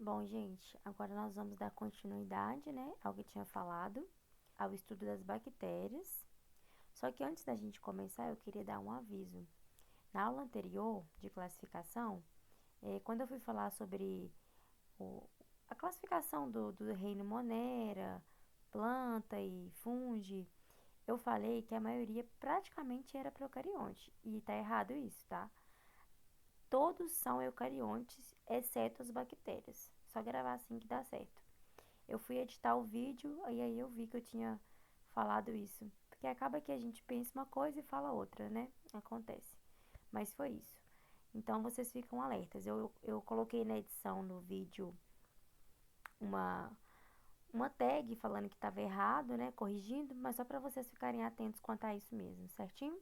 Bom, gente, agora nós vamos dar continuidade, né, ao que tinha falado, ao estudo das bactérias. Só que antes da gente começar, eu queria dar um aviso. Na aula anterior de classificação, quando eu fui falar sobre o- a classificação do reino Monera, planta e fungi, eu falei que a maioria praticamente era procarionte. E tá errado isso, tá? Todos são eucariontes, exceto as bactérias. Só gravar assim que dá certo. Eu fui editar o vídeo e aí eu vi que eu tinha falado isso. Porque acaba que a gente pensa uma coisa e fala outra, né? Acontece. Mas foi isso. Então vocês ficam alertas. Eu coloquei na edição no vídeo uma, uma tag falando que estava errado, né? Corrigindo, mas só para vocês ficarem atentos quanto a isso mesmo, certinho?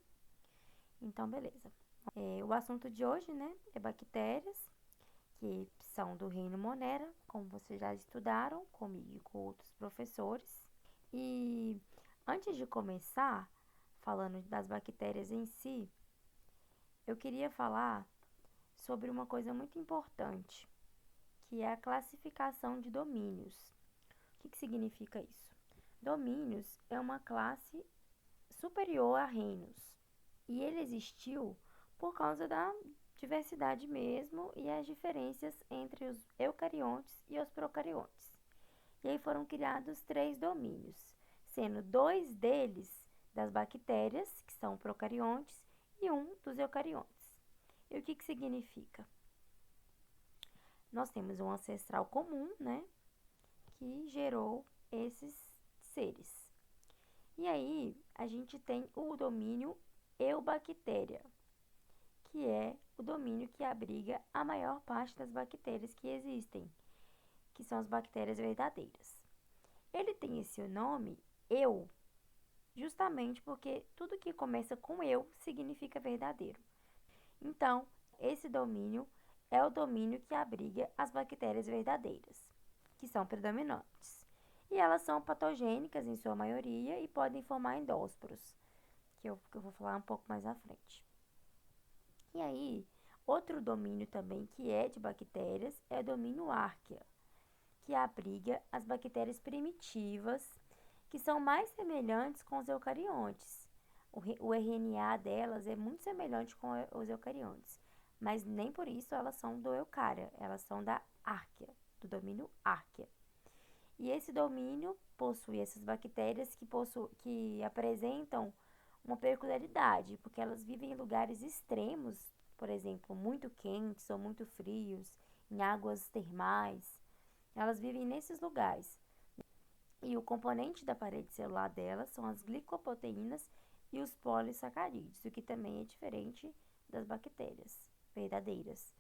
Então, beleza. O assunto de hoje, né, é bactérias, que são do reino Monera, como vocês já estudaram comigo e com outros professores. E antes de começar falando das bactérias em si, eu queria falar sobre uma coisa muito importante, que é a classificação de domínios. O que significa isso? Domínios é uma classe superior a reinos. E ele existiu por causa da diversidade mesmo e as diferenças entre os eucariontes e os procariontes. E aí foram criados 3 domínios, sendo 2 deles das bactérias, que são procariontes, e um dos eucariontes. E o que significa? Nós temos um ancestral comum, né, que gerou esses seres. E aí, a gente tem o domínio Eubactéria, que é o domínio que abriga a maior parte das bactérias que existem, que são as bactérias verdadeiras. Ele tem esse nome, eu, justamente porque tudo que começa com eu significa verdadeiro. Então, esse domínio é o domínio que abriga as bactérias verdadeiras, que são predominantes. E elas são patogênicas em sua maioria e podem formar endósporos, que eu vou falar um pouco mais à frente. E aí, outro domínio também que é de bactérias é o domínio Archaea, que abriga as bactérias primitivas, que são mais semelhantes com os eucariontes. O RNA delas é muito semelhante com os eucariontes, mas nem por isso elas são do Eukária, elas são da Archaea, do domínio Archaea. E esse domínio possui essas bactérias que apresentam uma peculiaridade, porque elas vivem em lugares extremos, por exemplo, muito quentes ou muito frios, em águas termais. Elas vivem nesses lugares. E o componente da parede celular delas são as glicoproteínas e os polissacarídeos, o que também é diferente das bactérias verdadeiras,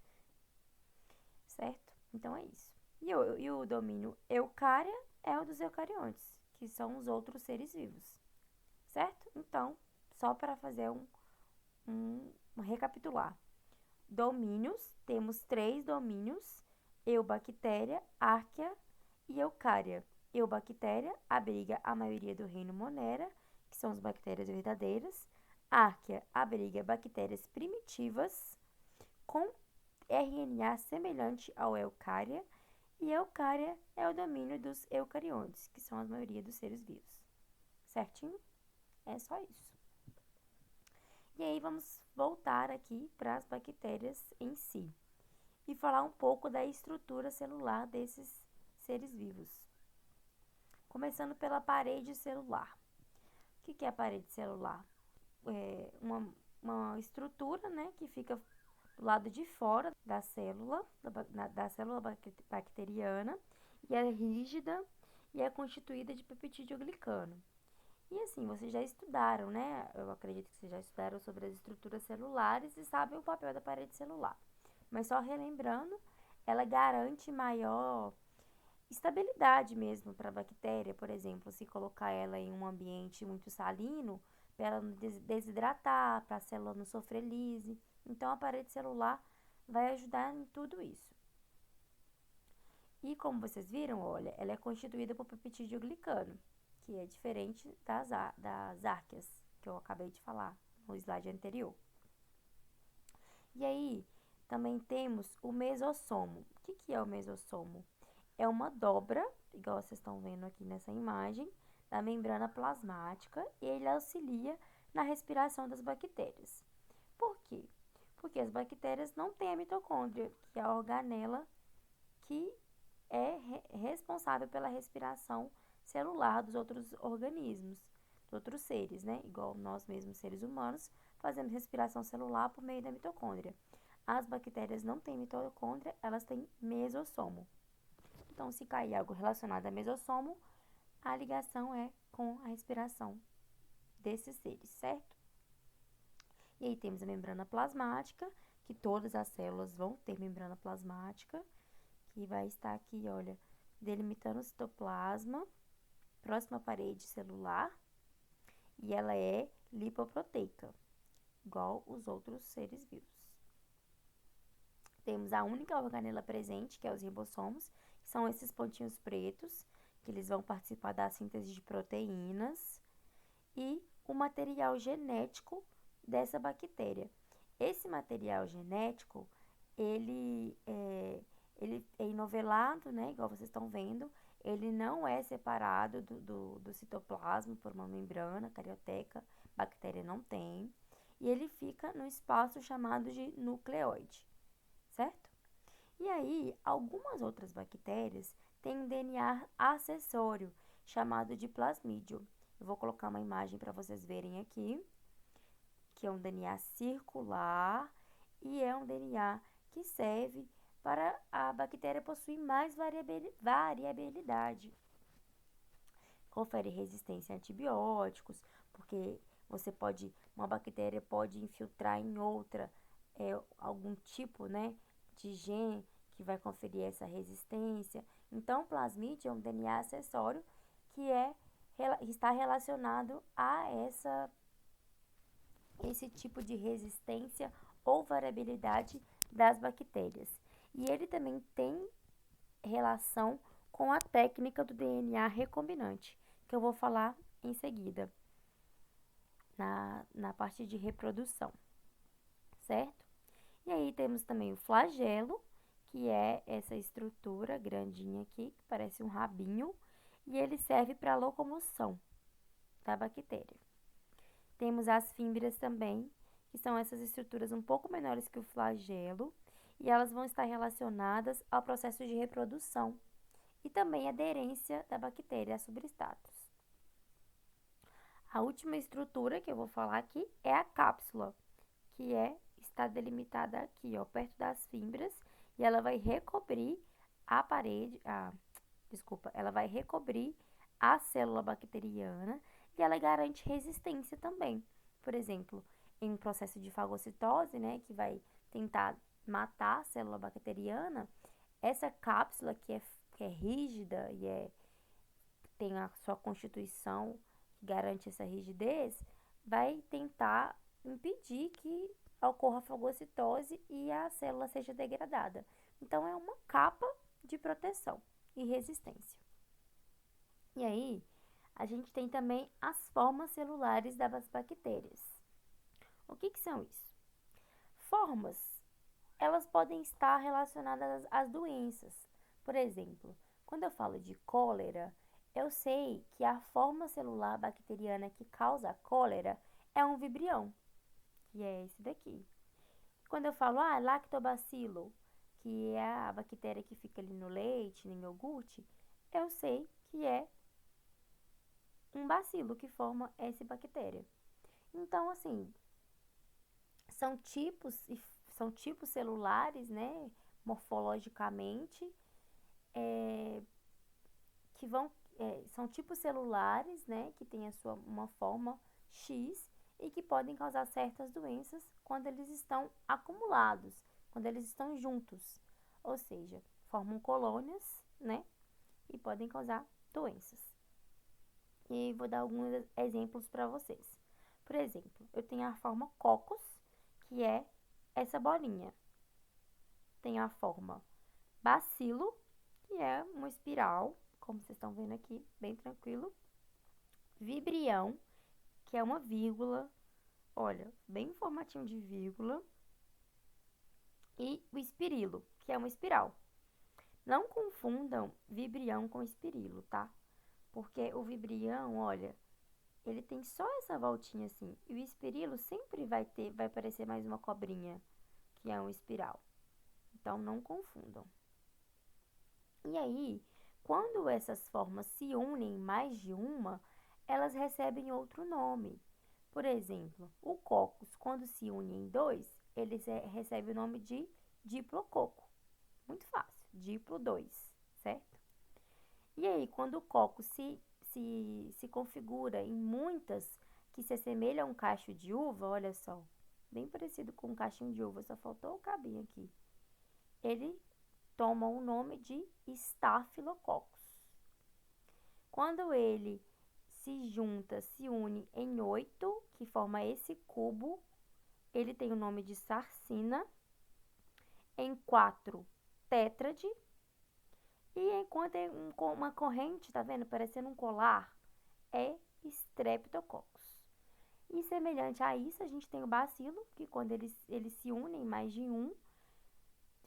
certo? Então é isso. E o domínio eucária é o dos eucariontes, que são os outros seres vivos, certo? Então, só para fazer um recapitular. Domínios, temos 3 domínios: Eubactéria, Archaea e Eukária. Eubactéria abriga a maioria do reino Monera, que são as bactérias verdadeiras. Archaea abriga bactérias primitivas com RNA semelhante ao Eukária. E Eukária é o domínio dos eucariontes, que são a maioria dos seres vivos. Certinho? É só isso. E aí vamos voltar aqui para as bactérias em si e falar um pouco da estrutura celular desses seres vivos. Começando pela parede celular. O que é a parede celular? É uma estrutura, né, que fica do lado de fora da célula, da célula bacteriana, e é rígida e é constituída de peptidoglicano. E assim, vocês já estudaram, né? Eu acredito que vocês já estudaram sobre as estruturas celulares e sabem o papel da parede celular. Mas só relembrando, ela garante maior estabilidade mesmo para a bactéria, por exemplo, se colocar ela em um ambiente muito salino, para ela não desidratar, para a célula não sofrer lise. Então, a parede celular vai ajudar em tudo isso. E como vocês viram, olha, ela é constituída por peptidoglicano, que é diferente das arqueas, que eu acabei de falar no slide anterior. E aí, Também temos o mesossomo. O que é o mesossomo? É uma dobra, igual vocês estão vendo aqui nessa imagem, da membrana plasmática, e ele auxilia na respiração das bactérias. Por quê? Porque as bactérias não têm a mitocôndria, que é a organela que é responsável pela respiração celular dos outros organismos, dos outros seres, né? Igual nós mesmos, seres humanos, fazemos respiração celular por meio da mitocôndria. As bactérias não têm mitocôndria, elas têm mesossomo. Então, se cair algo relacionado a mesossomo, a ligação é com a respiração desses seres, certo? E aí temos a membrana plasmática, que todas as células vão ter membrana plasmática, que vai estar aqui, olha, delimitando o citoplasma, próxima à parede celular, e ela é lipoproteica, igual os outros seres vivos. Temos a única organela presente, que é os ribossomos, que são esses pontinhos pretos, que eles vão participar da síntese de proteínas, e o material genético dessa bactéria. Esse material genético, ele é enovelado, né, igual vocês estão vendo, ele não é separado do citoplasma por uma membrana carioteca, bactéria não tem, e ele fica no espaço chamado de nucleoide, certo? E aí, algumas outras bactérias têm um DNA acessório, chamado de plasmídio. Eu vou colocar uma imagem para vocês verem aqui, que é um DNA circular e é um DNA que serve para a bactéria possuir mais variabilidade. Confere resistência a antibióticos, porque uma bactéria pode infiltrar em outra algum tipo, né, de gene que vai conferir essa resistência. Então, o plasmídio é um DNA acessório que está relacionado a esse tipo de resistência ou variabilidade das bactérias. E ele também tem relação com a técnica do DNA recombinante, que eu vou falar em seguida, na parte de reprodução, certo? E aí temos também o flagelo, que é essa estrutura grandinha aqui, que parece um rabinho, e ele serve para a locomoção da bactéria. Temos as fímbrias também, que são essas estruturas um pouco menores que o flagelo, e elas vão estar relacionadas ao processo de reprodução e também a aderência da bactéria a substratos. A última estrutura que eu vou falar aqui é a cápsula, que está delimitada aqui, ó, perto das fímbrias, e ela vai recobrir ela vai recobrir a célula bacteriana e ela garante resistência também. Por exemplo, em um processo de fagocitose, né, que vai tentar matar a célula bacteriana, essa cápsula que é rígida e tem a sua constituição que garante essa rigidez, vai tentar impedir que ocorra a fagocitose e a célula seja degradada. Então, é uma capa de proteção e resistência. E aí, a gente tem também as formas celulares das bactérias. O que são isso? Formas, elas podem estar relacionadas às doenças. Por exemplo, quando eu falo de cólera, eu sei que a forma celular bacteriana que causa a cólera é um vibrião, que é esse daqui. Quando eu falo, lactobacilo, que é a bactéria que fica ali no leite, no iogurte, eu sei que é um bacilo que forma essa bactéria. Então, assim, são tipos celulares, né, morfologicamente, são tipos celulares, né, que têm uma forma X e que podem causar certas doenças quando eles estão acumulados, quando eles estão juntos. Ou seja, formam colônias, né, e podem causar doenças. E vou dar alguns exemplos para vocês. Por exemplo, eu tenho a forma cocos, que é essa bolinha. Tenho a forma bacilo, que é uma espiral, como vocês estão vendo aqui, bem tranquilo. Vibrião, que é uma vírgula, olha, bem formatinho de vírgula. e o espirilo, que é uma espiral. Não confundam vibrião com espirilo, tá? Porque o vibrião, olha, ele tem só essa voltinha assim. E o espirilo sempre vai parecer mais uma cobrinha, que é um espiral. Então, não confundam. E aí, quando essas formas se unem mais de uma, elas recebem outro nome. Por exemplo, o cocos, quando se une em dois, ele recebe o nome de diplococo. Muito fácil, diplo 2, certo? E aí, quando o coco se configura em muitas que se assemelham a um cacho de uva, olha só, bem parecido com um cachinho de uva, só faltou o cabinho aqui. Ele toma o nome de Staphylococcus. Quando ele se junta, se une em 8, que forma esse cubo, ele tem o nome de Sarcina. Em 4, tétrade. E enquanto é uma corrente, tá vendo? Parecendo um colar, é Streptococcus. E semelhante a isso, a gente tem o bacilo, que quando eles se unem, mais de um,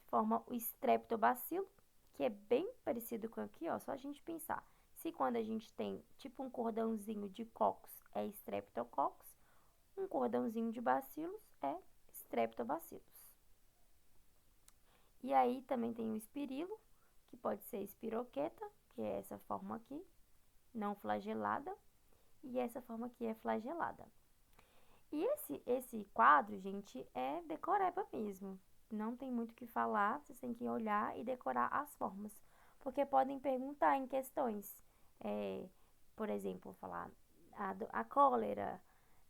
forma o Streptobacilo, que é bem parecido com aqui, ó, só a gente pensar. Se quando a gente tem tipo um cordãozinho de coccus é Streptococcus, um cordãozinho de bacilos é Streptobacillus. E aí também tem o espirilo, que pode ser espiroqueta, que é essa forma aqui, não flagelada, e essa forma aqui é flagelada. E esse quadro, gente, é decoreba mesmo. Não tem muito o que falar, vocês têm que olhar e decorar as formas. Porque podem perguntar em questões. Por exemplo, falar a cólera,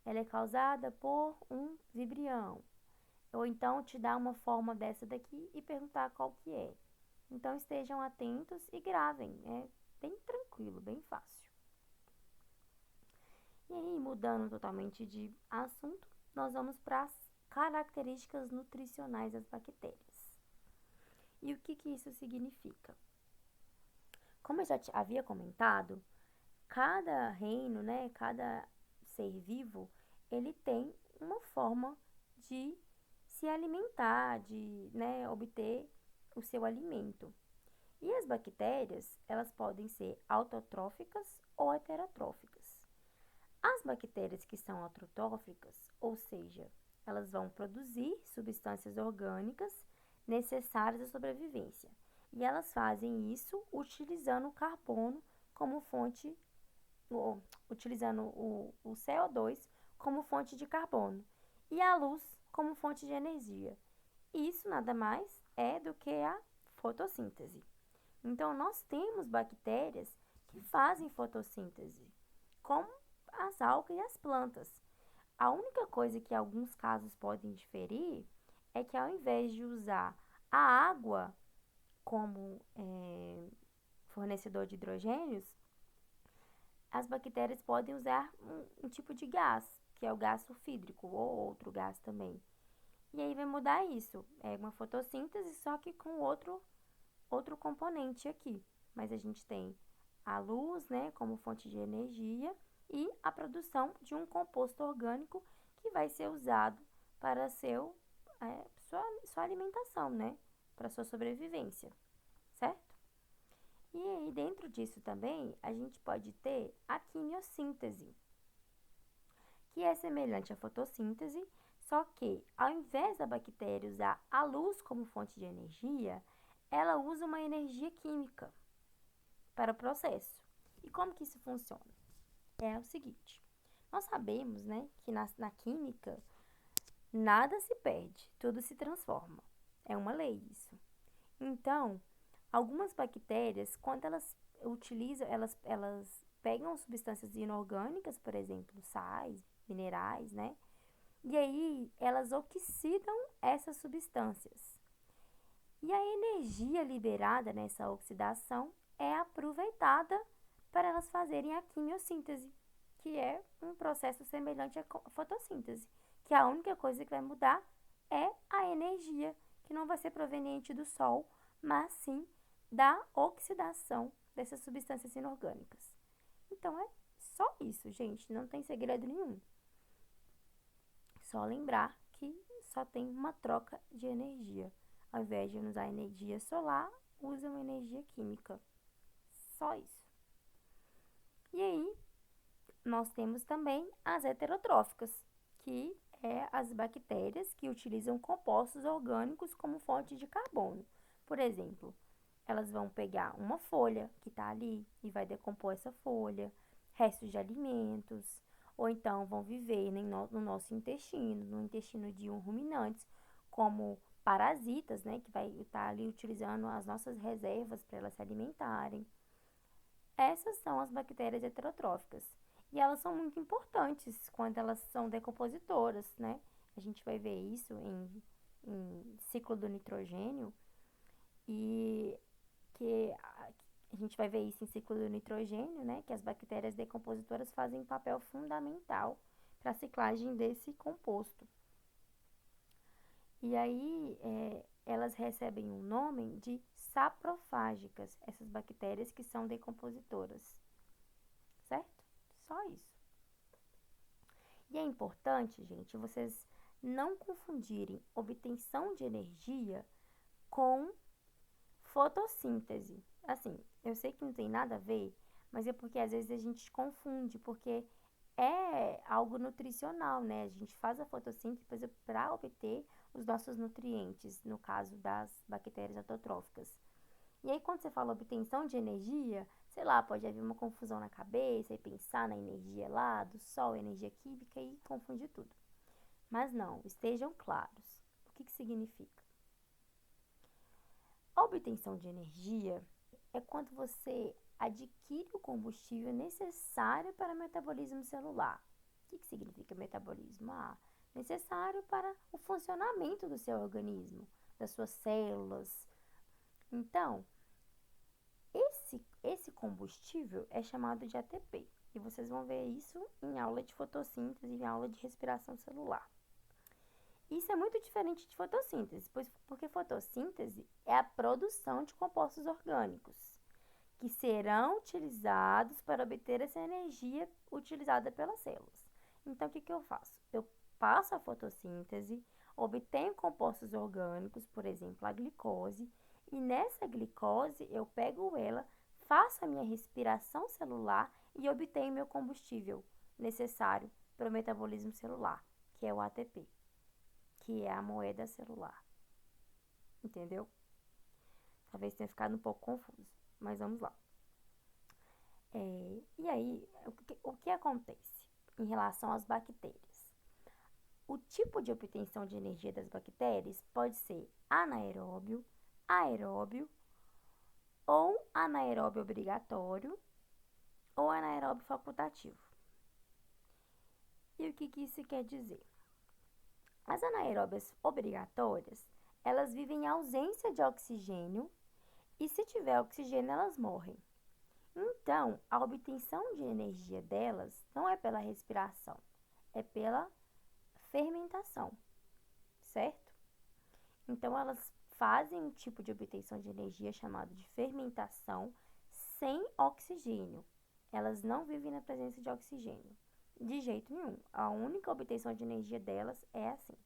ela é causada por um vibrião. Ou então te dar uma forma dessa daqui e perguntar qual que é. Então estejam atentos e gravem. É bem tranquilo, bem fácil. E aí, mudando totalmente de assunto, nós vamos para as características nutricionais das bactérias. E o que isso significa? Como eu já havia comentado, cada reino, né, cada ser vivo, ele tem uma forma de se alimentar, de, né, obter o seu alimento. E as bactérias, elas podem ser autotróficas ou heterotróficas. As bactérias que são autotróficas, ou seja, elas vão produzir substâncias orgânicas necessárias à sobrevivência. E elas fazem isso utilizando o carbono como fonte, utilizando o CO2 como fonte de carbono e a luz como fonte de energia. Isso nada mais é do que a fotossíntese. Então, nós temos bactérias que fazem fotossíntese, como as algas e as plantas. A única coisa que em alguns casos podem diferir é que ao invés de usar a água como fornecedor de hidrogênios, as bactérias podem usar um tipo de gás, que é o gás sulfídrico ou outro gás também. E aí vai mudar isso. É uma fotossíntese, só que com outro componente aqui. Mas a gente tem a luz, né, como fonte de energia e a produção de um composto orgânico que vai ser usado para sua alimentação, né, para sua sobrevivência, certo? E aí, dentro disso também, a gente pode ter a quimiossíntese, que é semelhante à fotossíntese, só que ao invés da bactéria usar a luz como fonte de energia, ela usa uma energia química para o processo. E como que isso funciona? É o seguinte, nós sabemos, né, que na química nada se perde, tudo se transforma. É uma lei isso. Então, algumas bactérias, quando elas utilizam, elas pegam substâncias inorgânicas, por exemplo, sais, minerais, né? E aí elas oxidam essas substâncias. E a energia liberada nessa oxidação é aproveitada para elas fazerem a quimiossíntese, que é um processo semelhante à fotossíntese, que a única coisa que vai mudar é a energia, que não vai ser proveniente do sol, mas sim da oxidação dessas substâncias inorgânicas. Então é só isso, gente, não tem segredo nenhum. Só lembrar que só tem uma troca de energia. ao invés de usar energia solar, usam energia química. Só isso. E aí, nós temos também as heterotróficas, que é as bactérias que utilizam compostos orgânicos como fonte de carbono. Por exemplo, elas vão pegar uma folha que está ali e vai decompor essa folha, restos de alimentos, ou então vão viver no nosso intestino, no intestino de um ruminante, como parasitas, né, que vai estar ali utilizando as nossas reservas para elas se alimentarem. Essas são as bactérias heterotróficas. E elas são muito importantes quando elas são decompositoras, né? A gente vai ver isso em ciclo do nitrogênio e que a gente vai ver isso em ciclo do nitrogênio, né? Que as bactérias decompositoras fazem um papel fundamental para a ciclagem desse composto. E aí, elas recebem o nome de saprofágicas, essas bactérias que são decompositoras, certo? Só isso. E é importante, gente, vocês não confundirem obtenção de energia com fotossíntese. Assim, eu sei que não tem nada a ver, mas é porque às vezes a gente confunde, porque é algo nutricional, né? A gente faz a fotossíntese para obter os nossos nutrientes, no caso das bactérias autotróficas. E aí, quando você fala obtenção de energia, sei lá, pode haver uma confusão na cabeça e pensar na energia lá, do sol, energia química e confundir tudo. Mas não, estejam claros. O que significa? A obtenção de energia é quando você adquire o combustível necessário para o metabolismo celular. O que significa metabolismo? Necessário para o funcionamento do seu organismo, das suas células. Então, esse combustível é chamado de ATP. E vocês vão ver isso em aula de fotossíntese e em aula de respiração celular. Isso é muito diferente de fotossíntese, porque fotossíntese é a produção de compostos orgânicos, que serão utilizados para obter essa energia utilizada pelas células. Então, o que eu faço? Eu passo a fotossíntese, obtenho compostos orgânicos, por exemplo, a glicose, e nessa glicose eu pego ela, faço a minha respiração celular e obtenho meu combustível necessário para o metabolismo celular, que é o ATP, que é a moeda celular. Entendeu? Talvez tenha ficado um pouco confuso, mas vamos lá. E aí, o que acontece em relação às bactérias? O tipo de obtenção de energia das bactérias pode ser anaeróbio, aeróbio, ou anaeróbio obrigatório, ou anaeróbio facultativo. E o que isso quer dizer? As anaeróbias obrigatórias, elas vivem em ausência de oxigênio e se tiver oxigênio, elas morrem. Então, a obtenção de energia delas não é pela respiração, é pela fermentação, certo? Então, elas fazem um tipo de obtenção de energia chamado de fermentação sem oxigênio. Elas não vivem na presença de oxigênio, de jeito nenhum. A única obtenção de energia delas é assim.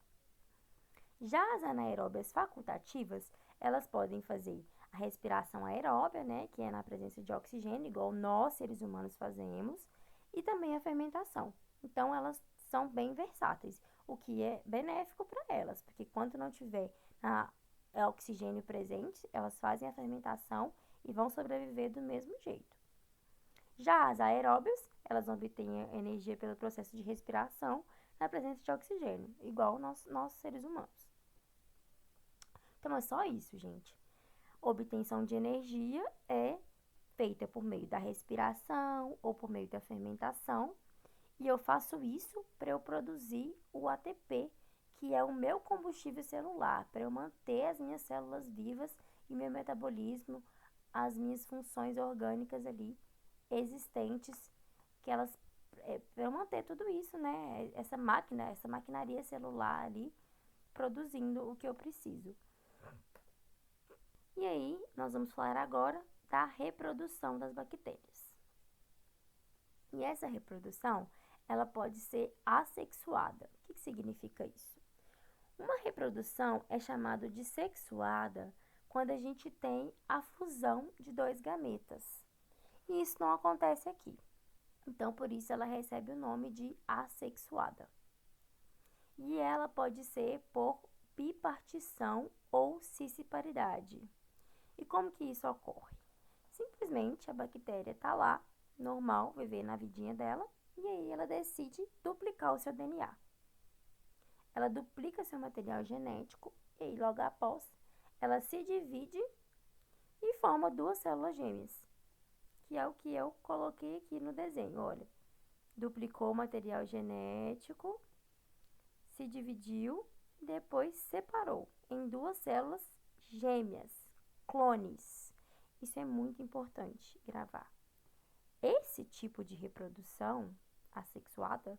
Já as anaeróbias facultativas, elas podem fazer a respiração aeróbia, né, que é na presença de oxigênio, igual nós, seres humanos, fazemos, e também a fermentação. Então, elas são bem versáteis, o que é benéfico para elas, porque quando não tiver oxigênio presente, elas fazem a fermentação e vão sobreviver do mesmo jeito. Já as aeróbias, elas obtêm energia pelo processo de respiração na presença de oxigênio, igual nós seres humanos. Então, é só isso, gente. Obtenção de energia é feita por meio da respiração ou por meio da fermentação. E eu faço isso para eu produzir o ATP, que é o meu combustível celular, para eu manter as minhas células vivas e meu metabolismo, as minhas funções orgânicas ali existentes, que elas para eu manter tudo isso, né? Essa maquinaria celular ali produzindo o que eu preciso. E aí, nós vamos falar agora da reprodução das bactérias. E essa reprodução, ela pode ser assexuada. O que significa isso? Uma reprodução é chamada de sexuada quando a gente tem a fusão de dois gametas. E isso não acontece aqui. Então, por isso, ela recebe o nome de assexuada. E ela pode ser por bipartição ou cisparidade. E como que isso ocorre? Simplesmente a bactéria está lá, normal, vivendo na vidinha dela, e aí ela decide duplicar o seu DNA. Ela duplica seu material genético e aí, logo após, ela se divide e forma duas células gêmeas, que é o que eu coloquei aqui no desenho. Olha, duplicou o material genético, se dividiu, depois separou em duas células gêmeas, clones. Isso é muito importante gravar. Esse tipo de reprodução assexuada,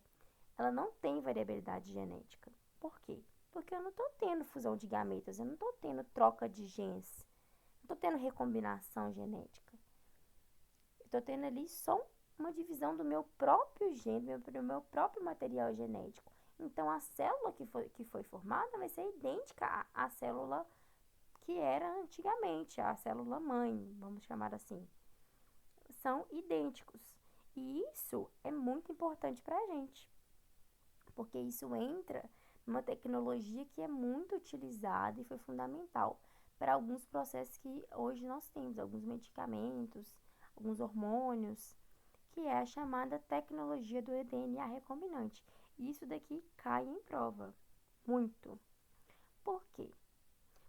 ela não tem variabilidade genética. Por quê? Porque eu não estou tendo fusão de gametas, eu não estou tendo troca de genes, não estou tendo recombinação genética. Eu estou tendo ali só uma divisão do meu próprio gene, do meu próprio material genético. Então, a célula que foi formada vai ser idêntica à célula que era antigamente, a célula mãe, vamos chamar assim. São idênticos. E isso é muito importante para a gente, porque isso entra numa tecnologia que é muito utilizada e foi fundamental para alguns processos que hoje nós temos, alguns medicamentos, alguns hormônios, que é a chamada tecnologia do DNA recombinante. E isso daqui cai em prova, muito. Por quê?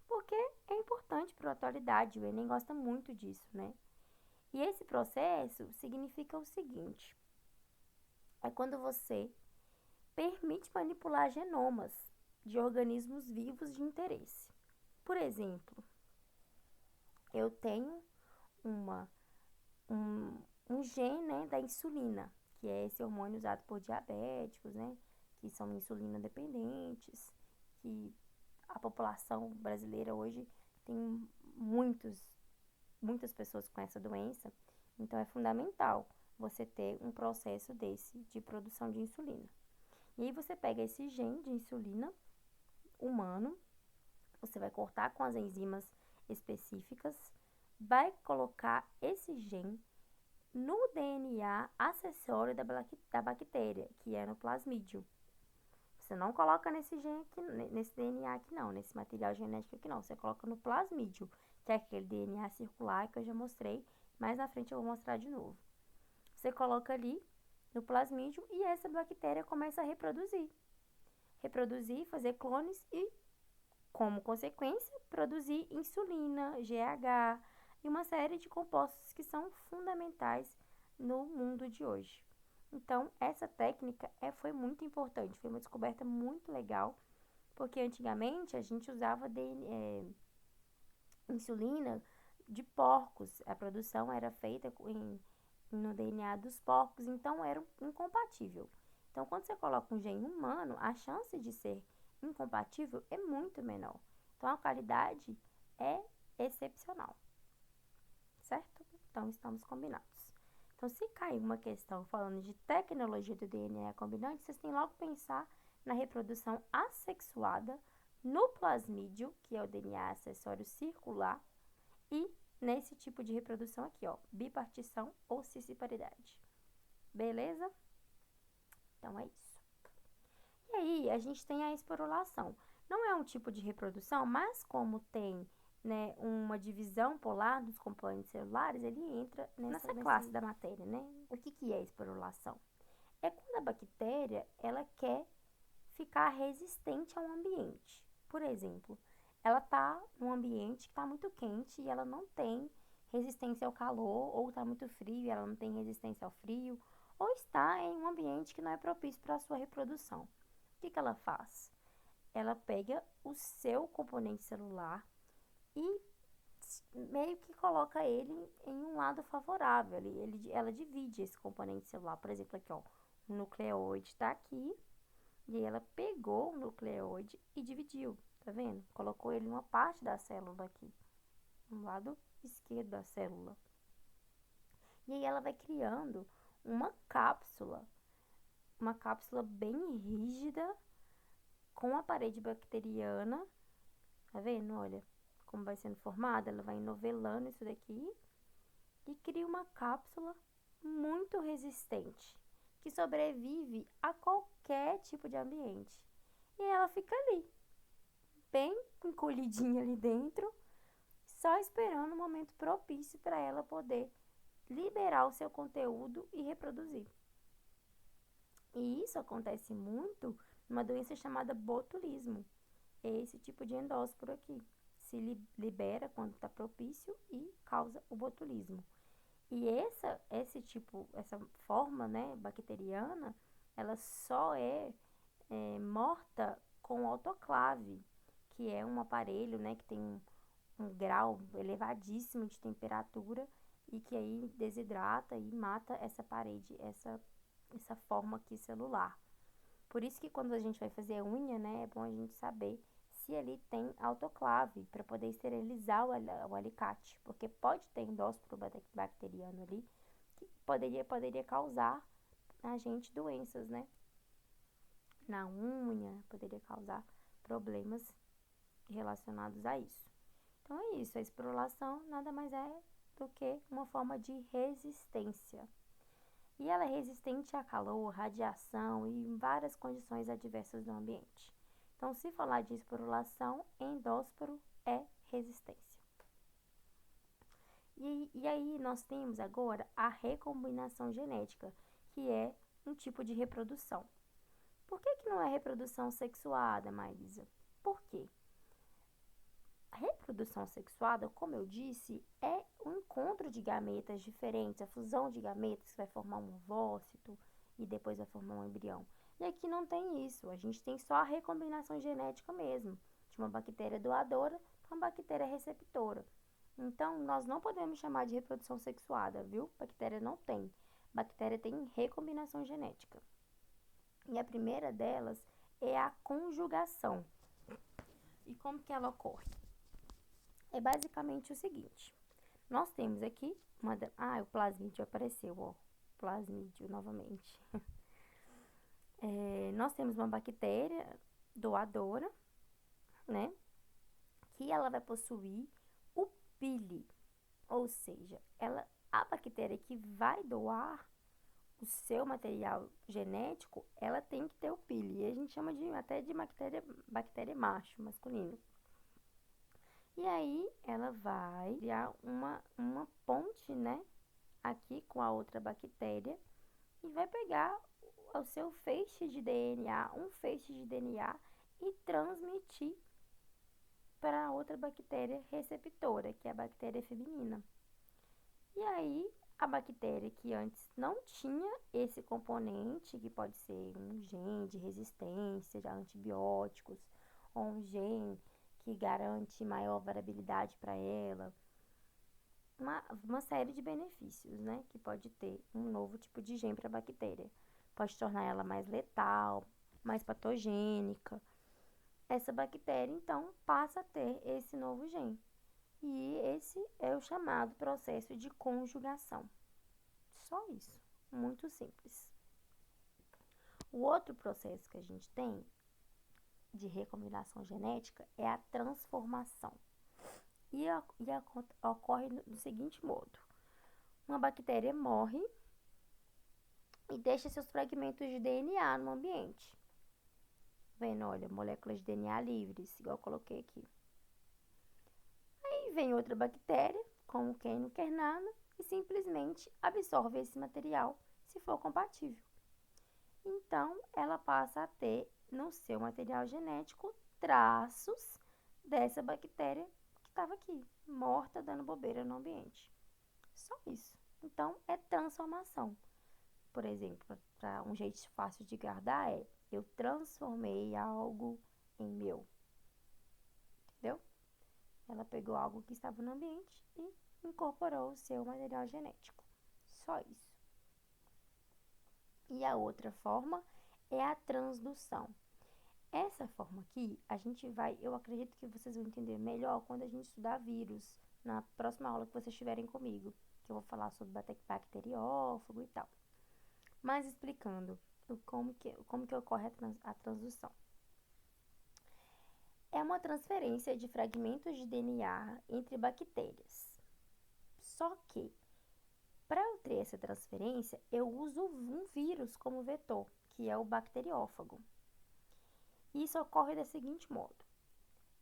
Porque é importante para a atualidade, o Enem gosta muito disso, né? E esse processo significa o seguinte: é quando você permite manipular genomas de organismos vivos de interesse. Por exemplo, eu tenho uma, um, um gene, né, da insulina, que é esse hormônio usado por diabéticos, né, que são insulina dependentes, que a população brasileira hoje tem muitas pessoas com essa doença, então é fundamental você ter um processo desse de produção de insulina. E aí você pega esse gene de insulina humano, você vai cortar com as enzimas específicas, vai colocar esse gene no DNA acessório da bactéria, que é no plasmídio. Você não coloca nesse gene aqui, nesse DNA aqui não, nesse material genético aqui não, você coloca no plasmídio, que é aquele DNA circular que eu já mostrei, mais na frente eu vou mostrar de novo. Você coloca ali no plasmídio e essa bactéria começa a reproduzir, fazer clones e, como consequência, produzir insulina, GH e uma série de compostos que são fundamentais no mundo de hoje. Então, essa técnica foi muito importante, foi uma descoberta muito legal, porque antigamente a gente usava insulina de porcos, a produção era feita no DNA dos porcos, então era incompatível. Então, quando você coloca um gene humano, a chance de ser incompatível é muito menor. Então, a qualidade é excepcional, certo? Então, estamos combinados. Então, se cair uma questão falando de tecnologia do DNA recombinante, vocês têm logo que pensar na reprodução assexuada no plasmídio, que é o DNA acessório circular, e nesse tipo de reprodução aqui, ó, bipartição ou cisparidade. Beleza? Então, é isso. E aí, a gente tem a esporulação. Não é um tipo de reprodução, mas como tem, né, uma divisão polar dos componentes celulares, ele entra nessa classe da matéria, né? O que é a esporulação? É quando a bactéria, ela quer ficar resistente ao ambiente. Por exemplo, ela está num ambiente que está muito quente e ela não tem resistência ao calor, ou está muito frio e ela não tem resistência ao frio, ou está em um ambiente que não é propício para a sua reprodução. O que ela faz? Ela pega o seu componente celular e meio que coloca ele em um lado favorável. Ela divide esse componente celular. Por exemplo, aqui, ó, o nucleoide está aqui e aí ela pegou o nucleoide e dividiu, tá vendo? Colocou ele em uma parte da célula aqui, no lado esquerdo da célula. E aí ela vai criando uma cápsula bem rígida, com a parede bacteriana, tá vendo? Olha como vai sendo formada, ela vai enovelando isso daqui e cria uma cápsula muito resistente, que sobrevive a qualquer tipo de ambiente. E ela fica ali, bem encolhidinha ali dentro, só esperando o momento propício para ela poder liberar o seu conteúdo e reproduzir. E isso acontece muito numa doença chamada botulismo. É esse tipo de endósporo aqui. Se libera quando está propício e causa o botulismo. E essa forma, né, bacteriana, ela só é morta com autoclave, que é um aparelho, né, que tem um grau elevadíssimo de temperatura e que aí desidrata e mata essa parede, essa forma aqui celular. Por isso que quando a gente vai fazer unha, né, é bom a gente saber se ali tem autoclave para poder esterilizar o alicate, porque pode ter endósporo bacteriano ali que poderia causar a gente doenças, né? Na unha, poderia causar problemas relacionados a isso. Então é isso, a esporulação nada mais é do que uma forma de resistência. E ela é resistente a calor, radiação e várias condições adversas do ambiente. Então, se falar de esporulação, endósporo é resistência. E aí nós temos agora a recombinação genética, que é um tipo de reprodução. Por que não é reprodução sexuada, Maísa? Por quê? A reprodução sexuada, como eu disse, é um encontro de gametas diferentes, a fusão de gametas que vai formar um ovócito e depois vai formar um embrião. E aqui não tem isso, a gente tem só a recombinação genética mesmo, de uma bactéria doadora para uma bactéria receptora. Então, nós não podemos chamar de reprodução sexuada, viu? Bactéria não tem. Bactéria tem recombinação genética. E a primeira delas é a conjugação. E como que ela ocorre? É basicamente o seguinte. Nós temos aqui o plasmídio apareceu, ó. Plasmídio novamente. Nós temos uma bactéria doadora, né? Que ela vai possuir o pili. Ou seja, a bactéria que vai doar o seu material genético, ela tem que ter o pili. E a gente chama até de bactéria macho, masculino. E aí, ela vai criar uma ponte, né? Aqui com a outra bactéria. E vai pegar o seu feixe de DNA, um feixe de DNA, e transmitir para a outra bactéria receptora, que é a bactéria feminina. E aí, a bactéria que antes não tinha esse componente, que pode ser um gene de resistência a antibióticos, ou um gene que garante maior variabilidade para ela, uma série de benefícios, né? Que pode ter um novo tipo de gene para a bactéria. Pode tornar ela mais letal, mais patogênica. Essa bactéria, então, passa a ter esse novo gene. E esse é o chamado processo de conjugação. Só isso. Muito simples. O outro processo que a gente tem de recombinação genética é a transformação. E ocorre do seguinte modo. Uma bactéria morre e deixa seus fragmentos de DNA no ambiente. Vendo, olha, moléculas de DNA livres, igual eu coloquei aqui. Aí vem outra bactéria, como quem não quer nada, e simplesmente absorve esse material, se for compatível. Então, ela passa a ter no seu material genético traços dessa bactéria que estava aqui, morta, dando bobeira no ambiente. Só isso. Então, é transformação. Por exemplo, para um jeito fácil de guardar eu transformei algo em meu. Entendeu? Ela pegou algo que estava no ambiente e incorporou o seu material genético. Só isso. E a outra forma é a transdução. Essa forma aqui, eu acredito que vocês vão entender melhor quando a gente estudar vírus, na próxima aula que vocês estiverem comigo, que eu vou falar sobre bacteriófago e tal. Mas explicando como que ocorre a transdução. é uma transferência de fragmentos de DNA entre bactérias. Só que, para eu ter essa transferência, eu uso um vírus como vetor, que é o bacteriófago. Isso ocorre da seguinte modo.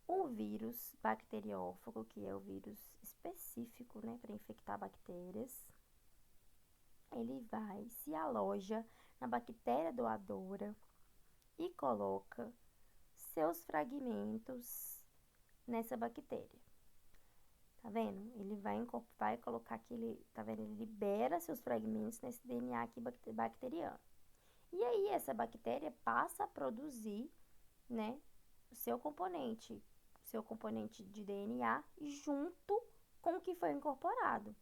O vírus bacteriófago, que é o vírus específico, né, para infectar bactérias, ele se aloja na bactéria doadora e coloca seus fragmentos nessa bactéria. Tá vendo? Ele vai colocar aquele, tá vendo? Ele libera seus fragmentos nesse DNA aqui bacteriano. E aí essa bactéria passa a produzir, né, o seu componente de DNA junto com o que foi incorporado.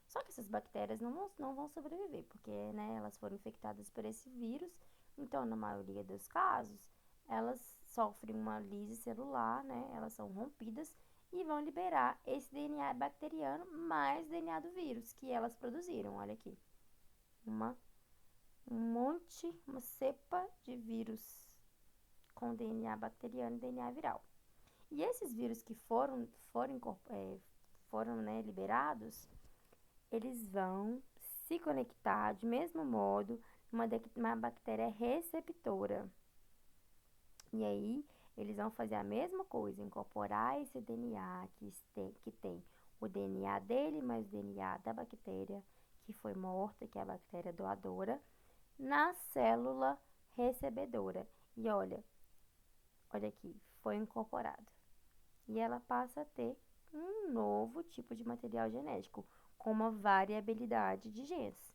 Só que essas bactérias não vão sobreviver, porque, né, elas foram infectadas por esse vírus. Então, na maioria dos casos, elas sofrem uma lise celular, né? Elas são rompidas e vão liberar esse DNA bacteriano mais DNA do vírus que elas produziram. Olha aqui, uma cepa de vírus com DNA bacteriano e DNA viral. E esses vírus que foram, né, liberados, eles vão se conectar de mesmo modo uma bactéria receptora. E aí, eles vão fazer a mesma coisa, incorporar esse DNA que tem o DNA dele mais o DNA da bactéria que foi morta, que é a bactéria doadora, na célula recebedora. E olha aqui, foi incorporado. E ela passa a ter um novo tipo de material genético, com uma variabilidade de genes.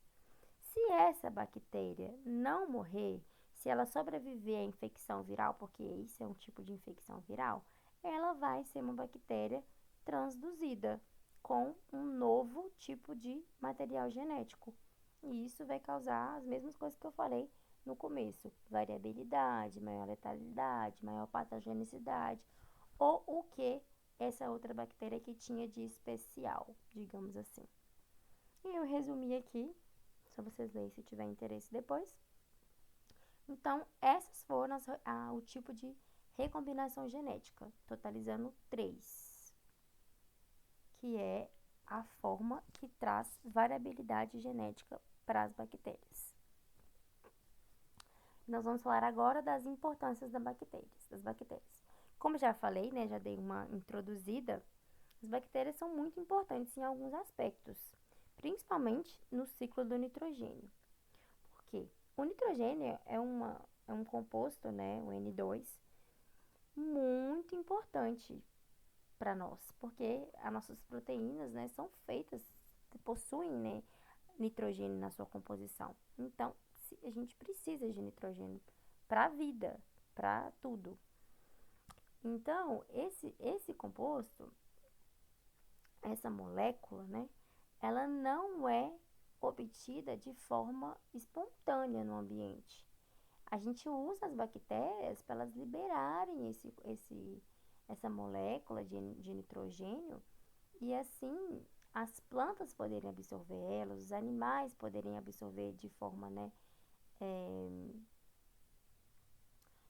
Se essa bactéria não morrer, se ela sobreviver à infecção viral, porque isso é um tipo de infecção viral, ela vai ser uma bactéria transduzida com um novo tipo de material genético. E isso vai causar as mesmas coisas que eu falei no começo: variabilidade, maior letalidade, maior patogenicidade, ou o que essa outra bactéria que tinha de especial, digamos assim. E eu resumi aqui, só vocês lerem se tiver interesse depois. Então, essas foram o tipo de recombinação genética, totalizando 3, que é a forma que traz variabilidade genética para as bactérias. Nós vamos falar agora das importâncias das bactérias. Como já falei, né, já dei uma introduzida, as bactérias são muito importantes em alguns aspectos, principalmente no ciclo do nitrogênio. Por quê? O nitrogênio é um composto, né, o N2, muito importante para nós, porque as nossas proteínas, né, são feitas, possuem, né, nitrogênio na sua composição. Então, a gente precisa de nitrogênio para a vida, para tudo. Então, esse composto, essa molécula, né, ela não é obtida de forma espontânea no ambiente. A gente usa as bactérias para elas liberarem essa molécula de nitrogênio e assim as plantas poderem absorver elas, os animais poderem absorver de forma, né,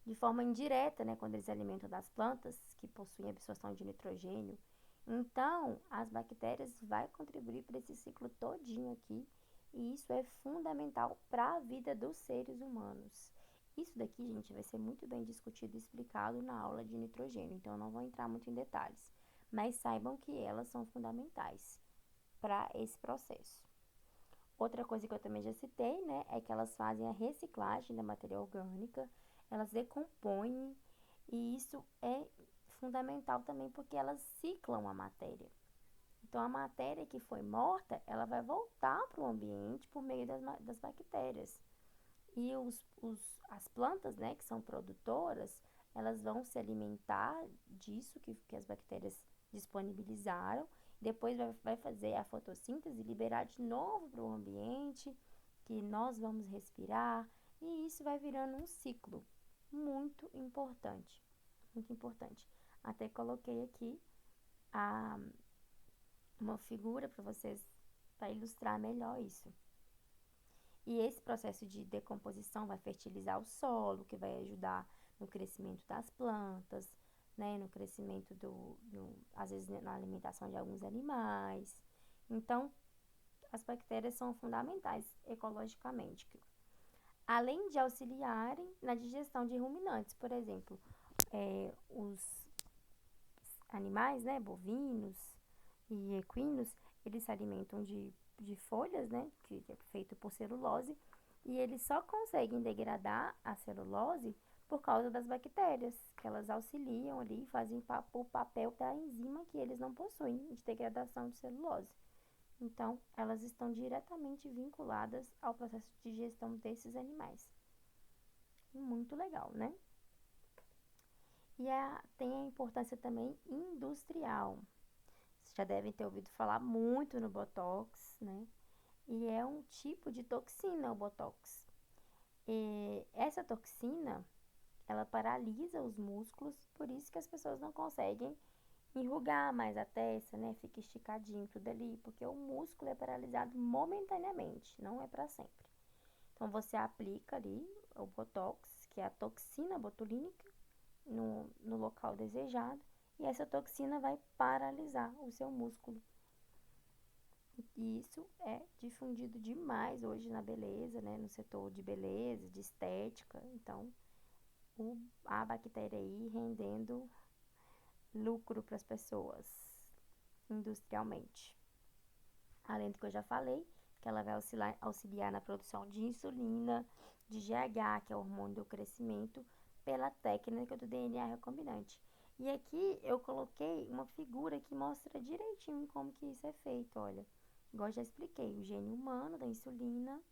de forma indireta, né, quando eles alimentam das plantas que possuem absorção de nitrogênio. Então, as bactérias vão contribuir para esse ciclo todinho aqui, e isso é fundamental para a vida dos seres humanos. Isso daqui, gente, vai ser muito bem discutido e explicado na aula de nitrogênio, então eu não vou entrar muito em detalhes, mas saibam que elas são fundamentais para esse processo. Outra coisa que eu também já citei, né, é que elas fazem a reciclagem da matéria orgânica, elas decompõem, e isso é fundamental também porque elas ciclam a matéria. Então, a matéria que foi morta, ela vai voltar para o ambiente por meio das bactérias. E as plantas, né, que são produtoras, elas vão se alimentar disso que as bactérias disponibilizaram. Depois vai fazer a fotossíntese e liberar de novo para o ambiente, que nós vamos respirar. E isso vai virando um ciclo muito importante. Muito importante. Até coloquei aqui uma figura para vocês, para ilustrar melhor isso. E esse processo de decomposição vai fertilizar o solo, que vai ajudar no crescimento das plantas, né, no crescimento às vezes na alimentação de alguns animais. Então, as bactérias são fundamentais ecologicamente, além de auxiliarem na digestão de ruminantes, por exemplo, os animais, né, bovinos e equinos, eles se alimentam de folhas, né, que é feito por celulose, e eles só conseguem degradar a celulose por causa das bactérias, que elas auxiliam ali, fazem o papel da enzima que eles não possuem de degradação de celulose. Então, elas estão diretamente vinculadas ao processo de digestão desses animais. Muito legal, né? E tem a importância também industrial. Vocês já devem ter ouvido falar muito no Botox, né? E é um tipo de toxina, o Botox. E essa toxina, ela paralisa os músculos, por isso que as pessoas não conseguem enrugar mais a testa, né? Fica esticadinho tudo ali, porque o músculo é paralisado momentaneamente, não é para sempre. Então você aplica ali o Botox, que é a toxina botulínica, no local desejado, e essa toxina vai paralisar o seu músculo. E isso é difundido demais hoje na beleza, né? No setor de beleza, de estética. Então, a bactéria aí rendendo lucro para as pessoas industrialmente. Além do que eu já falei, que ela vai auxiliar na produção de insulina, de GH, que é o hormônio do crescimento, pela técnica do DNA recombinante. E aqui eu coloquei uma figura que mostra direitinho como que isso é feito, olha. Igual eu já expliquei, o gene humano da insulina,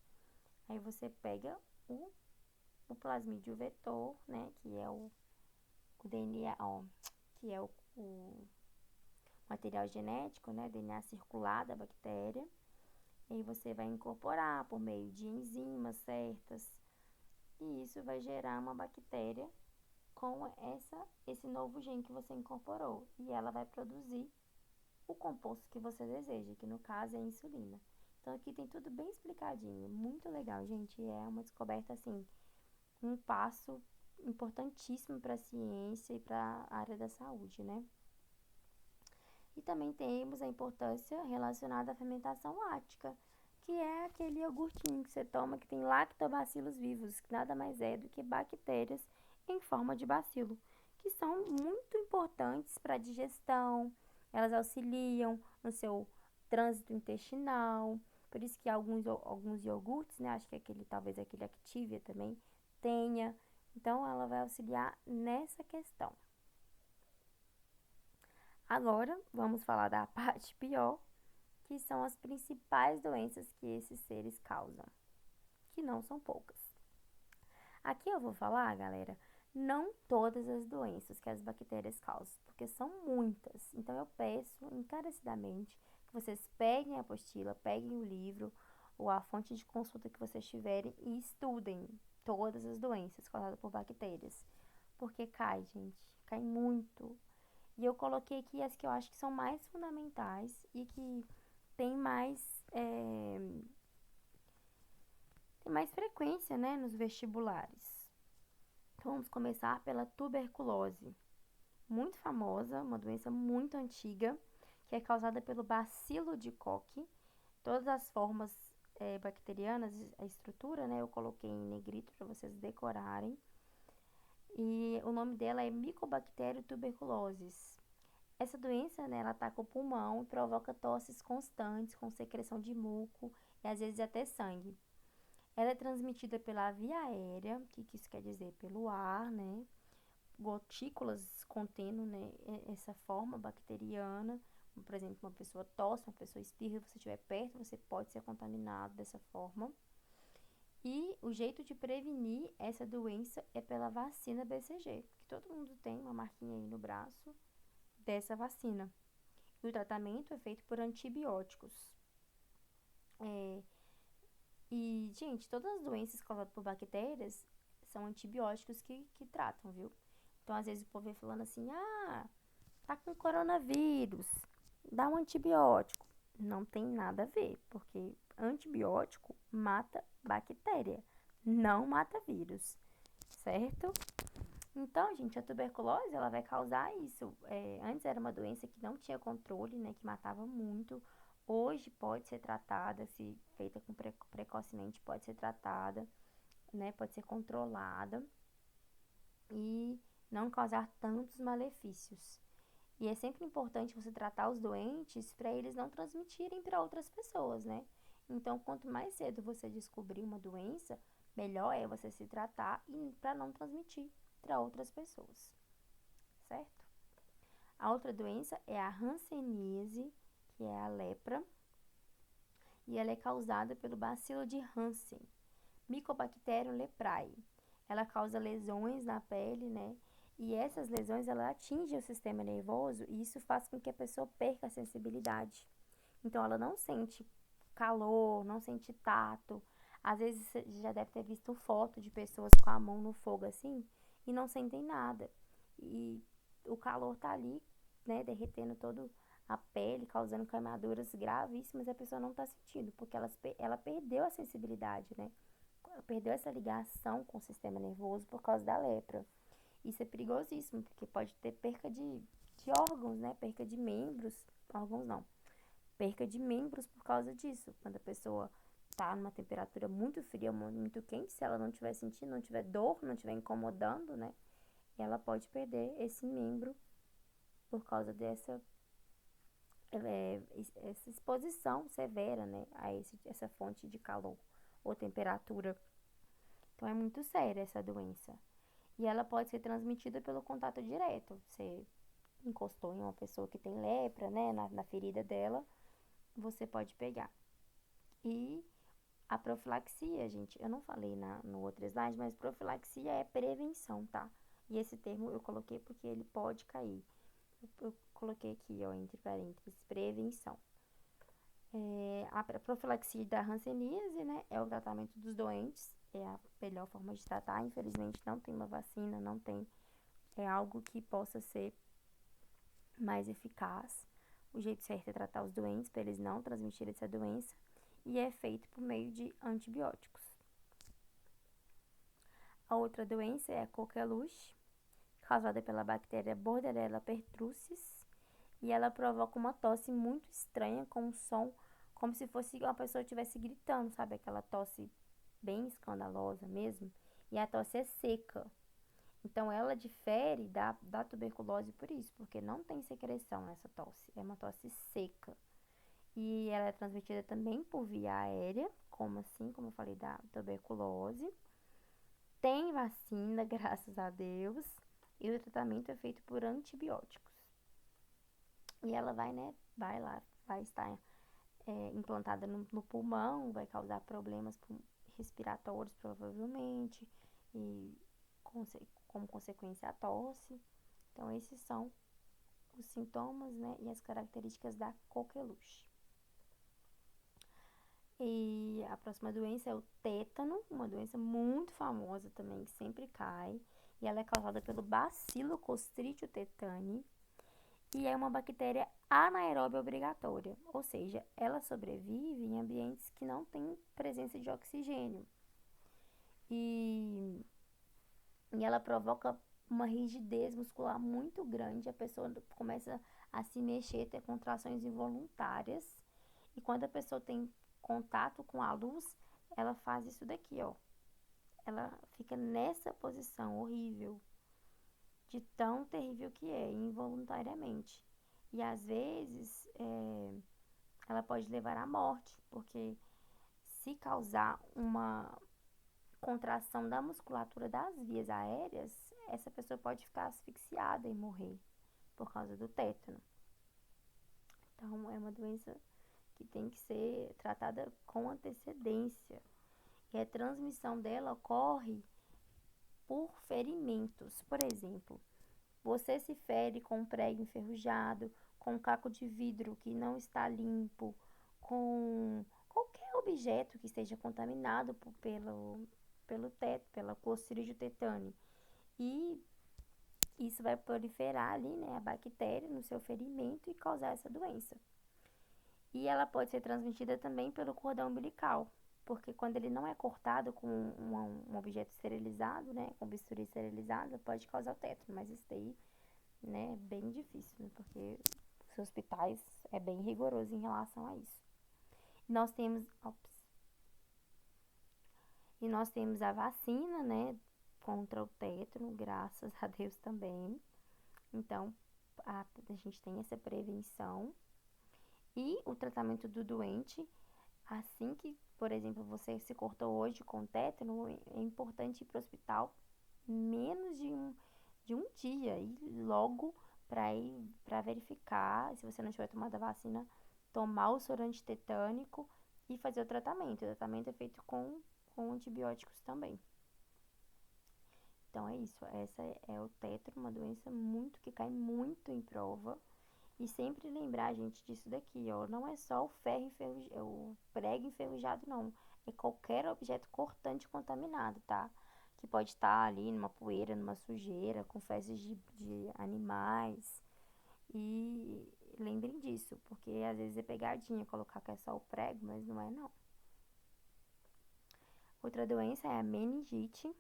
aí você pega o plasmídio vetor, né, que é o DNA, ó, que é o material genético, né, DNA circular da bactéria. E aí você vai incorporar por meio de enzimas certas, e isso vai gerar uma bactéria com esse novo gene que você incorporou. E ela vai produzir o composto que você deseja, que no caso é a insulina. Então aqui tem tudo bem explicadinho, muito legal, gente. É uma descoberta assim, um passo importantíssimo para a ciência e para a área da saúde, né? E também temos a importância relacionada à fermentação láctica, que é aquele iogurtinho que você toma que tem lactobacilos vivos, que nada mais é do que bactérias em forma de bacilo, que são muito importantes para a digestão, elas auxiliam no seu trânsito intestinal, por isso que alguns iogurtes, né, acho que talvez aquele Activia também tenha, então ela vai auxiliar nessa questão. Agora, vamos falar da parte pior, que são as principais doenças que esses seres causam, que não são poucas. Aqui eu vou falar, galera, não todas as doenças que as bactérias causam, porque são muitas. Então eu peço encarecidamente que vocês peguem a apostila, peguem o livro ou a fonte de consulta que vocês tiverem e estudem todas as doenças causadas por bactérias. Porque cai, gente, cai muito. E eu coloquei aqui as que eu acho que são mais fundamentais e que tem mais frequência, né, nos vestibulares. Então, vamos começar pela tuberculose. Muito famosa, uma doença muito antiga, que é causada pelo bacilo de Koch. Todas as formas bacterianas, a estrutura, né, eu coloquei em negrito para vocês decorarem. E o nome dela é Mycobacterium tuberculosis. Essa doença, né, ela ataca o pulmão e provoca tosses constantes com secreção de muco e às vezes até sangue. Ela é transmitida pela via aérea, que isso quer dizer? Pelo ar, né? Gotículas contendo, né, essa forma bacteriana. Por exemplo, uma pessoa tosse, uma pessoa espirra, se você estiver perto, você pode ser contaminado dessa forma. E o jeito de prevenir essa doença é pela vacina BCG, que todo mundo tem uma marquinha aí no braço dessa vacina. E o tratamento é feito por antibióticos. E, gente, todas as doenças causadas por bactérias são antibióticos que tratam, viu? Então, às vezes o povo vem falando assim, tá com coronavírus, dá um antibiótico. Não tem nada a ver, porque antibiótico mata bactéria, não mata vírus, certo? Então, gente, a tuberculose, ela vai causar isso. Antes era uma doença que não tinha controle, né, que matava muito. Hoje pode ser tratada, se feita precocemente, pode ser tratada, né, pode ser controlada e não causar tantos malefícios. E é sempre importante você tratar os doentes para eles não transmitirem para outras pessoas, né? Então, quanto mais cedo você descobrir uma doença, melhor é você se tratar e para não transmitir para outras pessoas, certo? A outra doença é a hanseníase, que é a lepra, e ela é causada pelo bacilo de Hansen, Mycobacterium leprae. Ela causa lesões na pele, né? E essas lesões, ela atinge o sistema nervoso e isso faz com que a pessoa perca a sensibilidade. Então, ela não sente calor, não sente tato. Às vezes, você já deve ter visto foto de pessoas com a mão no fogo assim e não sentem nada. E o calor tá ali, né, derretendo todo a pele, causando queimaduras gravíssimas, e a pessoa não tá sentindo, porque ela perdeu a sensibilidade, né? Perdeu essa ligação com o sistema nervoso por causa da lepra. Isso é perigosíssimo, porque pode ter perca de órgãos, né? Perca de membros. Órgãos não. Perca de membros por causa disso. Quando a pessoa tá numa temperatura muito fria, muito quente, se ela não estiver sentindo, não tiver dor, não estiver incomodando, né? Ela pode perder esse membro por causa essa exposição severa, né? A essa fonte de calor ou temperatura. Então é muito séria essa doença. E ela pode ser transmitida pelo contato direto. Você encostou em uma pessoa que tem lepra, né, na ferida dela, você pode pegar. E a profilaxia, gente, eu não falei no outro slide, mas profilaxia é prevenção, tá? E esse termo eu coloquei porque ele pode cair. Eu coloquei aqui, ó, entre parênteses, prevenção. A profilaxia da hanseníase, né, é o tratamento dos doentes, é a melhor forma de tratar. Infelizmente, não tem uma vacina, não tem algo que possa ser mais eficaz. O jeito certo é tratar os doentes para eles não transmitirem essa doença e é feito por meio de antibióticos. A outra doença é a coqueluche, causada pela bactéria Bordetella pertussis, e ela provoca uma tosse muito estranha com um som como se fosse uma pessoa estivesse gritando, sabe? Aquela tosse bem escandalosa mesmo. E a tosse é seca. Então, ela difere da tuberculose por isso, porque não tem secreção nessa tosse. É uma tosse seca. E ela é transmitida também por via aérea, como eu falei, da tuberculose. Tem vacina, graças a Deus. E o tratamento é feito por antibióticos. E ela vai estar implantada no pulmão, vai causar problemas respiratórios, provavelmente. E como consequência a tosse. Então, esses são os sintomas, né, e as características da coqueluche. E a próxima doença é o tétano, uma doença muito famosa também, que sempre cai. E ela é causada pelo Bacilo Clostridium tetani. E é uma bactéria anaeróbia obrigatória, ou seja, ela sobrevive em ambientes que não têm presença de oxigênio. E ela provoca uma rigidez muscular muito grande, a pessoa começa a se mexer, ter contrações involuntárias. E quando a pessoa tem contato com a luz, ela faz isso daqui, ó. Ela fica nessa posição horrível, de tão terrível que é, involuntariamente. E às vezes ela pode levar à morte, porque se causar uma contração da musculatura das vias aéreas, essa pessoa pode ficar asfixiada e morrer por causa do tétano. Então, é uma doença que tem que ser tratada com antecedência. E a transmissão dela ocorre por ferimentos. Por exemplo, você se fere com um prego enferrujado, com um caco de vidro que não está limpo, com qualquer objeto que esteja contaminado pelo teto, pela Clostridium tetani. E isso vai proliferar ali, né, a bactéria no seu ferimento e causar essa doença. E ela pode ser transmitida também pelo cordão umbilical. porque quando ele não é cortado com um objeto esterilizado, né, com bisturi esterilizado, pode causar o tétano, mas isso daí, né, é bem difícil, né, porque os hospitais é bem rigoroso em relação a isso. Nós temos, e nós temos a vacina, né, contra o tétano, graças a Deus também. Então, a gente tem essa prevenção. E o tratamento do doente, assim que, por exemplo, você se cortou hoje com tétano, é importante ir para o hospital menos de um dia e logo para ir para verificar, se você não tiver tomado a vacina, tomar o soro antitetânico e fazer o tratamento. O tratamento é feito com antibióticos também. Então é isso, essa é o tétano, uma doença muito que cai muito em prova. E sempre lembrar, gente, disso daqui, ó. Não é só o o prego enferrujado, não. É qualquer objeto cortante contaminado, tá? Que pode estar ali numa poeira, numa sujeira, com fezes de animais. E lembrem disso, porque às vezes é pegadinha colocar que é só o prego, mas não é, não. Outra doença é a meningite,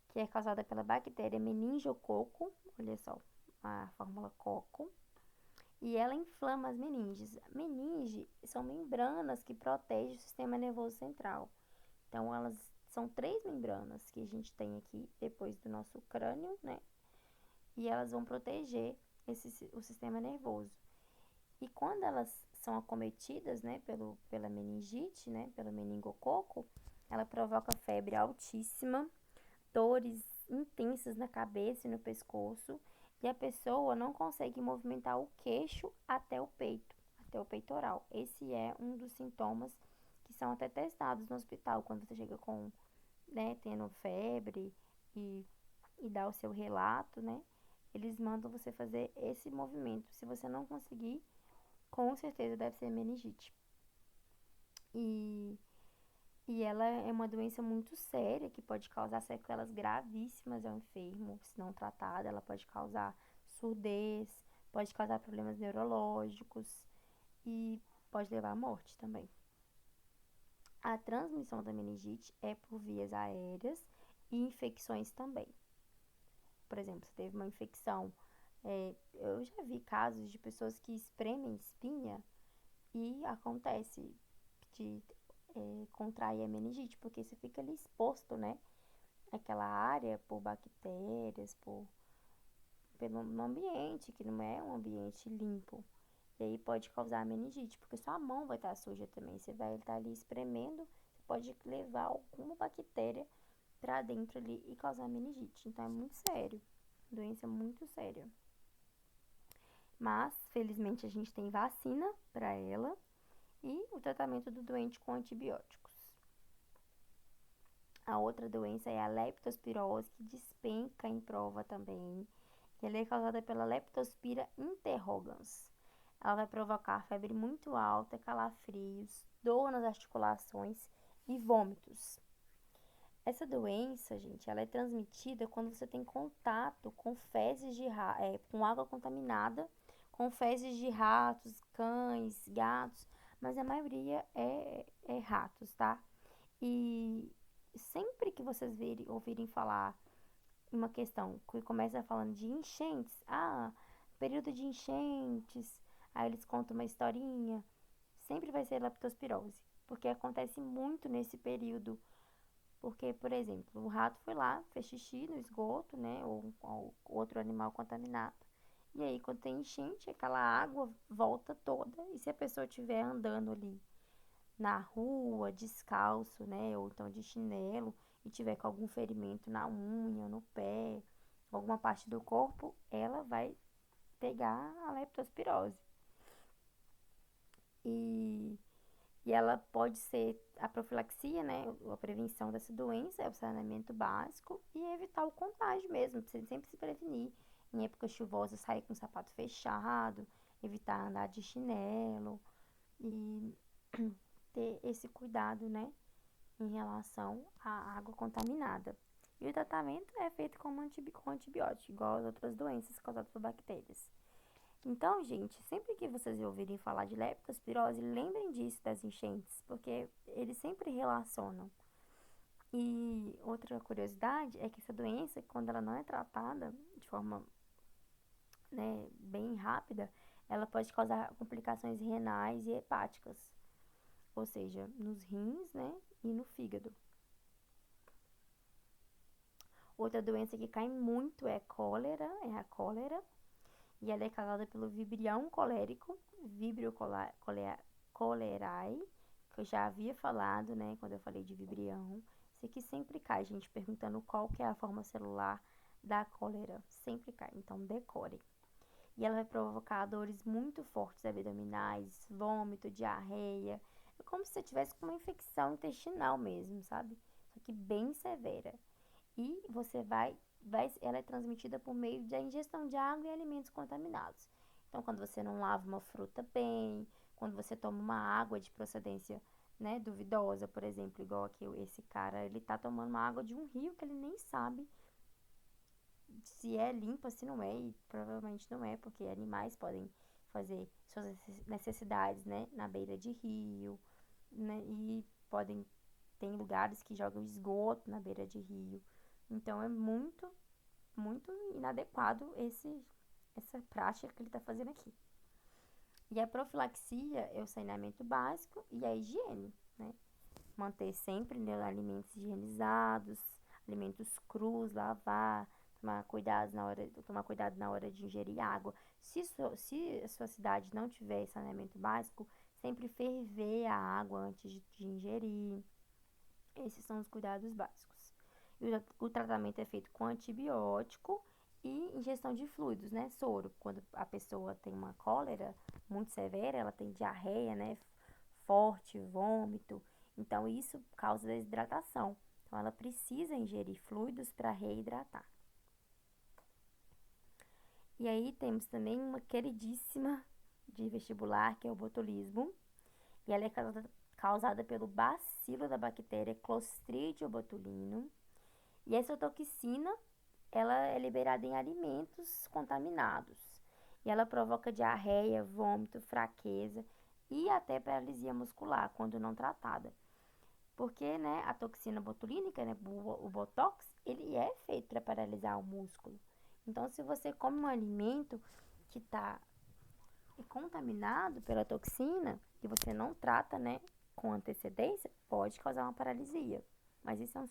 que é causada pela bactéria meningococo. Olha só, a fórmula coco. E ela inflama as meninges. Meninge são membranas que protegem o sistema nervoso central. Então, elas são 3 membranas que a gente tem aqui depois do nosso crânio, né? E elas vão proteger o sistema nervoso. E quando elas são acometidas, né, pela meningite, né, pelo meningococo, ela provoca febre altíssima, dores intensas na cabeça e no pescoço, e a pessoa não consegue movimentar o queixo até o peito, até o peitoral. Esse é um dos sintomas que são até testados no hospital, quando você chega com, né, tendo febre e, e dá o seu relato, né, eles mandam você fazer esse movimento. Se você não conseguir, com certeza deve ser meningite. E E ela é uma doença muito séria que pode causar sequelas gravíssimas ao enfermo, se não tratada. Ela pode causar surdez, pode causar problemas neurológicos e pode levar à morte também. A transmissão da meningite é por vias aéreas e infecções também. Por exemplo, se teve uma infecção, eu já vi casos de pessoas que espremem espinha e acontece de contrair a meningite, porque você fica ali exposto, né? Aquela área por bactérias, pelo no ambiente, que não é um ambiente limpo. E aí pode causar meningite, porque sua mão vai estar suja também. Você vai estar ali espremendo, você pode levar alguma bactéria pra dentro ali e causar meningite. Então é muito sério, doença muito séria. Mas, felizmente, a gente tem vacina para ela e o tratamento do doente com antibióticos. A outra doença é a leptospirose, que despenca em prova também. Ela é causada pela Leptospira interrogans. Ela vai provocar febre muito alta, calafrios, dor nas articulações e vômitos. Essa doença, gente, ela é transmitida quando você tem contato com fezes com água contaminada, com fezes de ratos, cães, gatos, mas a maioria é ratos, tá? E sempre que vocês ouvirem falar uma questão que começa falando de enchentes, período de enchentes, aí eles contam uma historinha, sempre vai ser leptospirose, porque acontece muito nesse período. Porque, por exemplo, o rato foi lá, fez xixi no esgoto, né, ou outro animal contaminado. E aí, quando tem enchente, aquela água volta toda. E se a pessoa estiver andando ali na rua, descalço, né, ou então de chinelo, e tiver com algum ferimento na unha, no pé, alguma parte do corpo, ela vai pegar a leptospirose. E, e ela pode ser a profilaxia, né, a prevenção dessa doença, é o saneamento básico e evitar o contágio mesmo, você sempre se prevenir. Em época chuvosa, sair com o sapato fechado, evitar andar de chinelo e ter esse cuidado, né, em relação à água contaminada. E o tratamento é feito com antibiótico, igual as outras doenças causadas por bactérias. Então, gente, sempre que vocês ouvirem falar de leptospirose, lembrem disso das enchentes, porque eles sempre relacionam. E outra curiosidade é que essa doença, quando ela não é tratada de forma, né, bem rápida, ela pode causar complicações renais e hepáticas, ou seja, nos rins, né, e no fígado. Outra doença que cai muito é a cólera, e ela é causada pelo vibrião colérico, Vibrio cholerae, que eu já havia falado, né, quando eu falei de vibrião. Isso aqui sempre cai, gente, perguntando qual que é a forma celular da cólera. Sempre cai, então decore. E ela vai provocar dores muito fortes abdominais, vômito, diarreia. É como se você tivesse com uma infecção intestinal mesmo, sabe? Só que bem severa. E ela é transmitida por meio da ingestão de água e alimentos contaminados. Então, quando você não lava uma fruta bem, quando você toma uma água de procedência, né, duvidosa, por exemplo, igual aqui esse cara, ele tá tomando uma água de um rio que ele nem sabe se é limpa, se não é, e provavelmente não é, porque animais podem fazer suas necessidades, né, na beira de rio, né, e tem lugares que jogam esgoto na beira de rio. Então é muito, muito inadequado essa prática que ele está fazendo aqui. E a profilaxia é o saneamento básico e a higiene, né? Manter sempre, né, alimentos higienizados, alimentos crus, lavar, tomar cuidado na hora de ingerir água. Se a sua cidade não tiver saneamento básico, sempre ferver a água antes de ingerir. Esses são os cuidados básicos. E o tratamento é feito com antibiótico e ingestão de fluidos, né? Soro. Quando a pessoa tem uma cólera muito severa, ela tem diarreia, né? Forte, vômito. Então, isso causa desidratação. Então, ela precisa ingerir fluidos para reidratar. E aí, temos também uma queridíssima de vestibular, que é o botulismo. E ela é causada pelo bacilo da bactéria Clostridium botulinum. E essa toxina, ela é liberada em alimentos contaminados. E ela provoca diarreia, vômito, fraqueza e até paralisia muscular quando não tratada. Porque, né, a toxina botulínica, né, o botox, ele é feito para paralisar o músculo. Então, se você come um alimento que está contaminado pela toxina e você não trata, né, com antecedência, pode causar uma paralisia. Mas isso é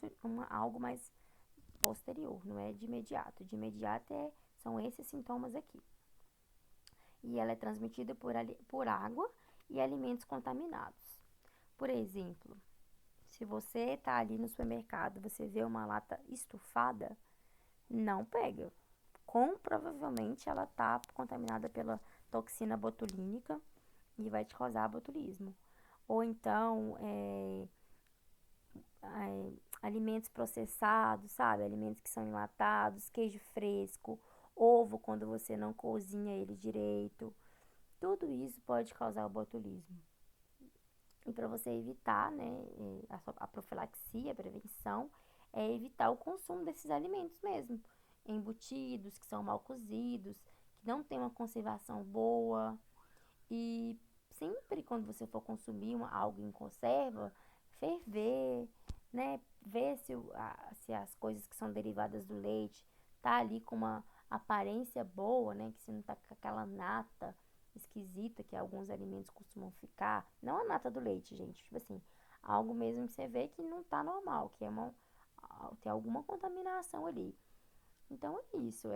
algo mais posterior, não é de imediato. De imediato são esses sintomas aqui. E ela é transmitida por água e alimentos contaminados. Por exemplo, se você está ali no supermercado, você vê uma lata estufada, não pega. Provavelmente ela está contaminada pela toxina botulínica e vai te causar botulismo. Ou então, alimentos processados, sabe? Alimentos que são enlatados, queijo fresco, ovo quando você não cozinha ele direito. Tudo isso pode causar o botulismo. E para você evitar, né, a profilaxia, a prevenção, é evitar o consumo desses alimentos mesmo. Embutidos, que são mal cozidos, que não tem uma conservação boa. E sempre quando você for consumir algo em conserva, ferver, né? Ver se as coisas que são derivadas do leite tá ali com uma aparência boa, né? Que se não tá com aquela nata esquisita que alguns alimentos costumam ficar. Não a nata do leite, gente. Tipo assim, algo mesmo que você vê que não tá normal, que tem alguma contaminação ali. Então é isso,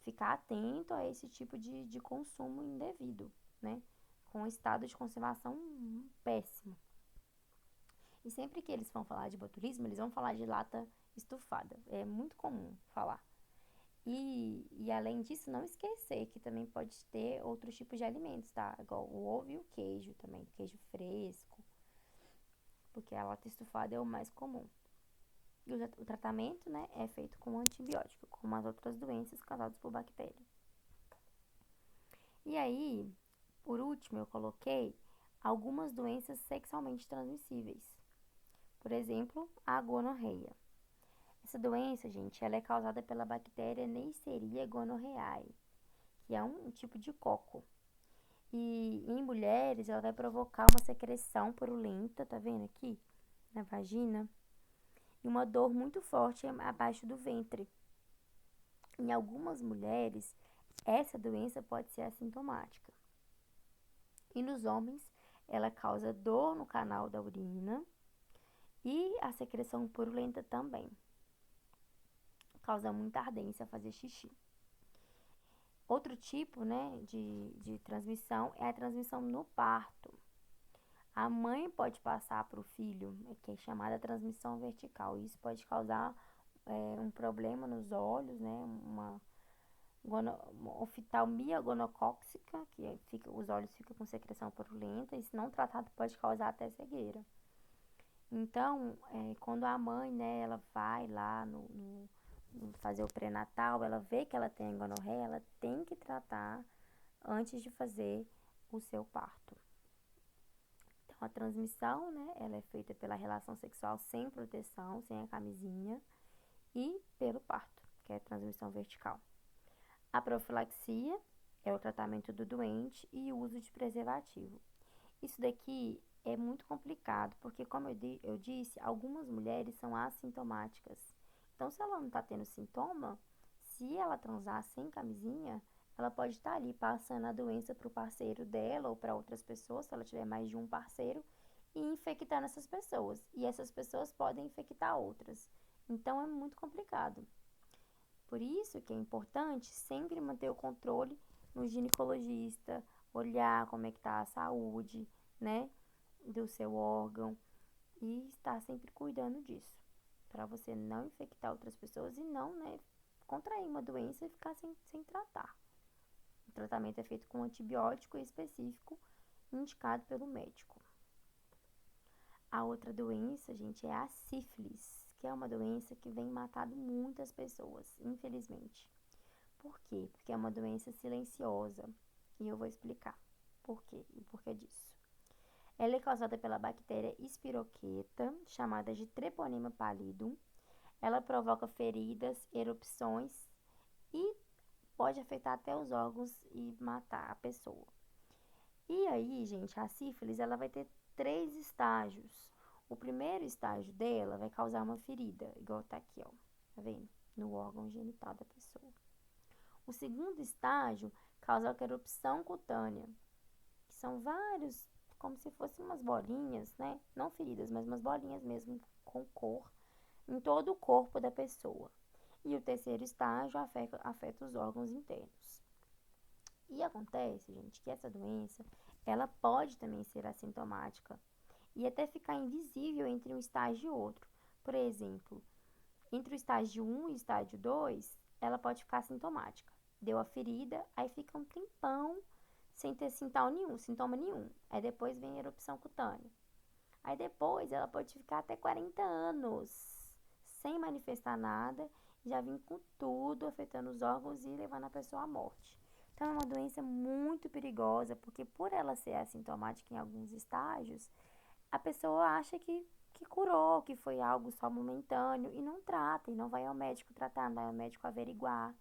ficar atento a esse tipo de consumo indevido, né? Com um estado de conservação péssimo. E sempre que eles vão falar de botulismo, eles vão falar de lata estufada. É muito comum falar. E além disso, não esquecer que também pode ter outros tipos de alimentos, tá? Igual o ovo e o queijo também, queijo fresco, porque a lata estufada é o mais comum. E o tratamento, né, é feito com antibiótico, como as outras doenças causadas por bactérias. E aí, por último, eu coloquei algumas doenças sexualmente transmissíveis. Por exemplo, a gonorreia. Essa doença, gente, ela é causada pela bactéria Neisseria gonorrhoeae, que é um tipo de coco. E em mulheres, ela vai provocar uma secreção purulenta, tá vendo aqui? Na vagina. E uma dor muito forte abaixo do ventre. Em algumas mulheres, essa doença pode ser assintomática. E nos homens, ela causa dor no canal da urina e a secreção purulenta também. Causa muita ardência fazer xixi. Outro tipo, né, de transmissão é a transmissão no parto. A mãe pode passar para o filho, que é chamada transmissão vertical. Isso pode causar um problema nos olhos, né, uma oftalmia gonocóxica, os olhos ficam com secreção purulenta, e se não tratado pode causar até cegueira. Então, quando a mãe, né, ela vai lá no fazer o pré-natal, ela vê que ela tem gonorreia, ela tem que tratar antes de fazer o seu parto. Então, a transmissão, né, ela é feita pela relação sexual sem proteção, sem a camisinha, e pelo parto, que é a transmissão vertical. A profilaxia é o tratamento do doente e o uso de preservativo. Isso daqui é muito complicado, porque como eu disse, algumas mulheres são assintomáticas. Então, se ela não está tendo sintoma, se ela transar sem camisinha, ela pode estar ali passando a doença para o parceiro dela ou para outras pessoas, se ela tiver mais de um parceiro, e infectando essas pessoas. E essas pessoas podem infectar outras. Então, é muito complicado. Por isso que é importante sempre manter o controle no ginecologista, olhar como é que está a saúde, né, do seu órgão e estar sempre cuidando disso, para você não infectar outras pessoas e não, né, contrair uma doença e ficar sem tratar. O tratamento é feito com antibiótico específico indicado pelo médico. A outra doença, gente, é a sífilis, que é uma doença que vem matando muitas pessoas, infelizmente. Por quê? Porque é uma doença silenciosa. E eu vou explicar por quê e por que disso. Ela é causada pela bactéria espiroqueta, chamada de Treponema pallidum. Ela provoca feridas, erupções e pode afetar até os órgãos e matar a pessoa. E aí, gente, a sífilis, ela vai ter 3 estágios. O primeiro estágio dela vai causar uma ferida, igual tá aqui, ó. Tá vendo? No órgão genital da pessoa. O segundo estágio causa a erupção cutânea, que são vários, como se fossem umas bolinhas, né? Não feridas, mas umas bolinhas mesmo com cor, em todo o corpo da pessoa. E o terceiro estágio afeta os órgãos internos. E acontece, gente, que essa doença, ela pode também ser assintomática e até ficar invisível entre um estágio e outro. Por exemplo, entre o estágio 1 e o estágio 2, ela pode ficar assintomática. Deu a ferida, aí fica um tempão sem ter sintoma nenhum. Aí depois vem a erupção cutânea. Aí depois ela pode ficar até 40 anos sem manifestar nada, já vem com tudo, afetando os órgãos e levando a pessoa à morte. Então é uma doença muito perigosa, porque por ela ser assintomática em alguns estágios, a pessoa acha que curou, que foi algo só momentâneo e não trata, e não vai ao médico tratar, não vai ao médico averiguar.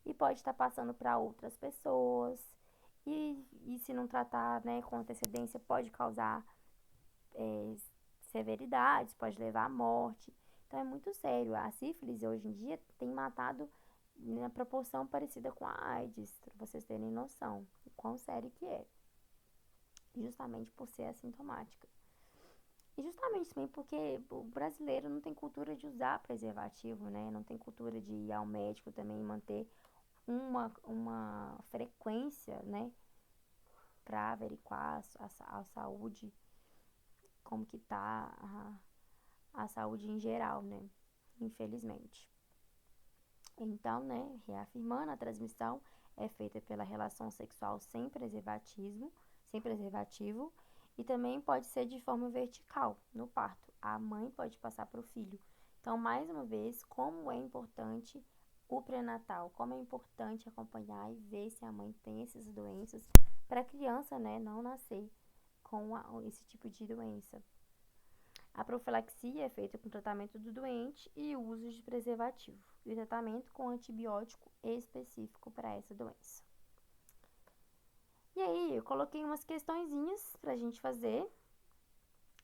E pode estar passando para outras pessoas. E se não tratar, né, com antecedência, pode causar severidades, pode levar à morte. Então é muito sério. A sífilis hoje em dia tem matado na proporção parecida com a AIDS, para vocês terem noção do quão sério que é. Justamente por ser assintomática. E justamente também porque o brasileiro não tem cultura de usar preservativo, né? Não tem cultura de ir ao médico também e manter uma frequência, né? Para averiguar a saúde, como que tá a saúde em geral, né? Infelizmente. Então, né? Reafirmando, a transmissão é feita pela relação sexual sem preservativo, e também pode ser de forma vertical, no parto. A mãe pode passar para o filho. Então, mais uma vez, como é importante o pré-natal, como é importante acompanhar e ver se a mãe tem essas doenças para a criança, né, não nascer com esse tipo de doença. A profilaxia é feita com tratamento do doente e o uso de preservativo, e o tratamento com antibiótico específico para essa doença. E aí, eu coloquei umas questõezinhas pra gente fazer.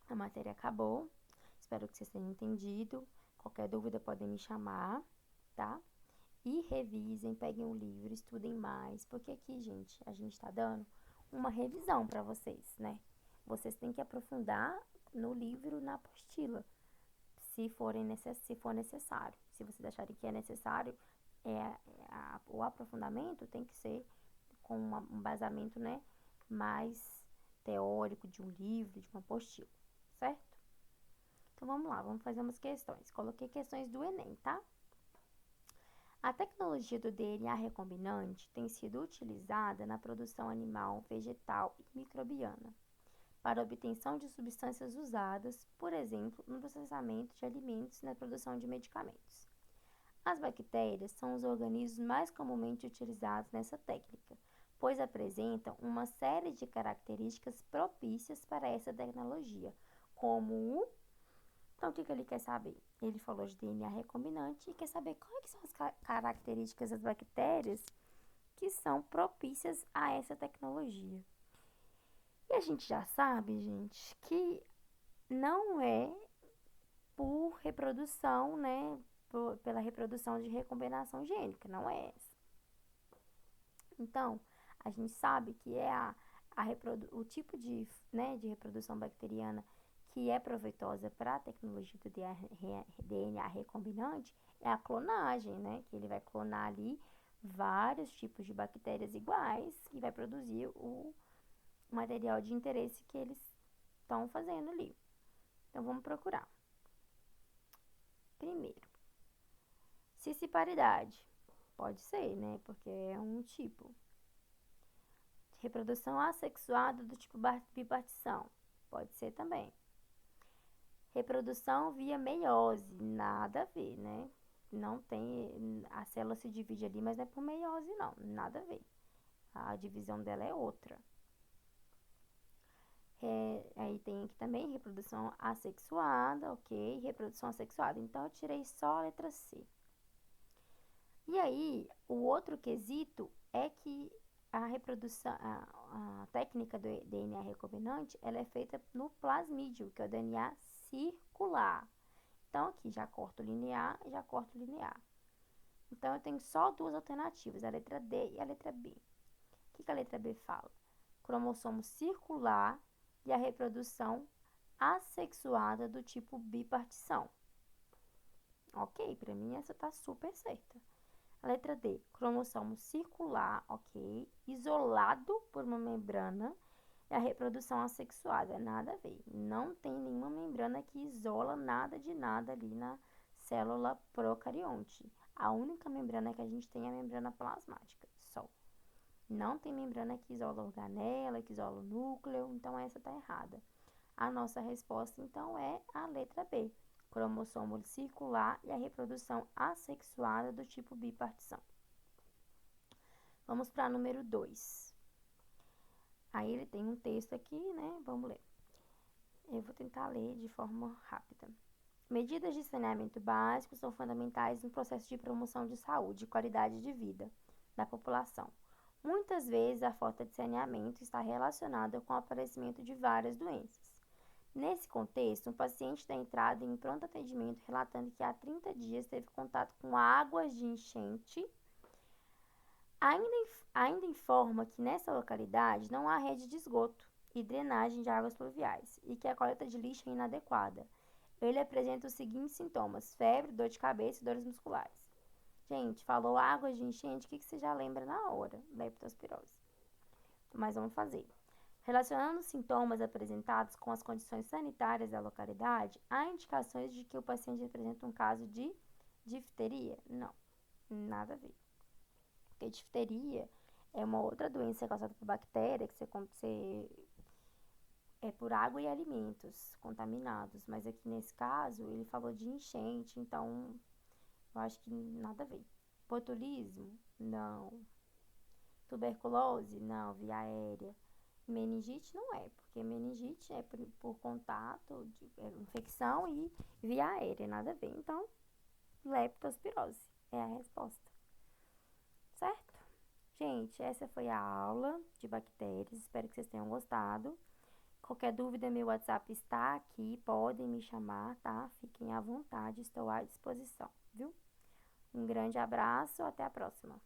A matéria acabou. Espero que vocês tenham entendido. Qualquer dúvida podem me chamar, tá? E revisem, peguem o livro, estudem mais, porque aqui, gente, a gente tá dando uma revisão para vocês, né? Vocês têm que aprofundar no livro, na apostila, se for necessário. Se vocês acharem que é necessário, o aprofundamento tem que ser com um embasamento, né, mais teórico de um livro, de uma apostila, certo? Então vamos lá, vamos fazer umas questões. Coloquei questões do Enem, tá? A tecnologia do DNA recombinante tem sido utilizada na produção animal, vegetal e microbiana para obtenção de substâncias usadas, por exemplo, no processamento de alimentos e na produção de medicamentos. As bactérias são os organismos mais comumente utilizados nessa técnica, pois apresentam uma série de características propícias para essa tecnologia, como o... Então, o que ele quer saber? Ele falou de DNA recombinante e quer saber quais são as características das bactérias que são propícias a essa tecnologia. E a gente já sabe, gente, que não é por reprodução, né? Pela reprodução de recombinação gênica, não é essa. Então, a gente sabe que é o tipo de, né, de reprodução bacteriana que é proveitosa para a tecnologia do DNA recombinante é a clonagem, né? Que ele vai clonar ali vários tipos de bactérias iguais e vai produzir o material de interesse que eles estão fazendo ali. Então, vamos procurar. Primeiro, cisparidade. Pode ser, né? Porque é um tipo. Reprodução assexuada do tipo bipartição. Pode ser também. Reprodução via meiose. Nada a ver, né? Não tem... A célula se divide ali, mas não é por meiose, não. Nada a ver. A divisão dela é outra. Aí tem aqui também reprodução assexuada, ok? Reprodução assexuada. Então, eu tirei só a letra C. E aí, o outro quesito é que a reprodução, a técnica do DNA recombinante, ela é feita no plasmídio, que é o DNA circular. Então, aqui já corto linear e já corto linear. Então, eu tenho só duas alternativas, a letra D e a letra B. O que a letra B fala? Cromossomo circular e a reprodução assexuada do tipo bipartição. Ok, para mim essa tá super certa. A letra D, cromossomo circular, ok, isolado por uma membrana e a reprodução assexuada, nada a ver. Não tem nenhuma membrana que isola nada de nada ali na célula procarionte. A única membrana que a gente tem é a membrana plasmática, só. Não tem membrana que isola a organela, que isola o núcleo, então essa está errada. A nossa resposta, então, é a letra B, cromossomo circular e a reprodução assexuada do tipo bipartição. Vamos para número 2. Aí ele tem um texto aqui, né? Vamos ler. Eu vou tentar ler de forma rápida. Medidas de saneamento básico são fundamentais no processo de promoção de saúde e qualidade de vida da população. Muitas vezes, a falta de saneamento está relacionada com o aparecimento de várias doenças. Nesse contexto, um paciente está entrado em pronto atendimento relatando que há 30 dias teve contato com águas de enchente. Ainda informa que nessa localidade não há rede de esgoto e drenagem de águas pluviais e que a coleta de lixo é inadequada. Ele apresenta os seguintes sintomas: febre, dor de cabeça e dores musculares. Gente, falou águas de enchente, o que você já lembra na hora? Leptospirose. Mas vamos fazer. Relacionando os sintomas apresentados com as condições sanitárias da localidade, há indicações de que o paciente apresenta um caso de difteria? Não, nada a ver. Porque difteria é uma outra doença causada por bactéria que você é por água e alimentos contaminados. Mas aqui nesse caso, ele falou de enchente, então eu acho que nada a ver. Botulismo? Não. Tuberculose? Não. Via aérea. Meningite não é, porque meningite é por contato, infecção e via aérea, nada a ver. Então, leptospirose é a resposta. Certo? Gente, essa foi a aula de bactérias. Espero que vocês tenham gostado. Qualquer dúvida, meu WhatsApp está aqui. Podem me chamar, tá? Fiquem à vontade, estou à disposição, viu? Um grande abraço, até a próxima.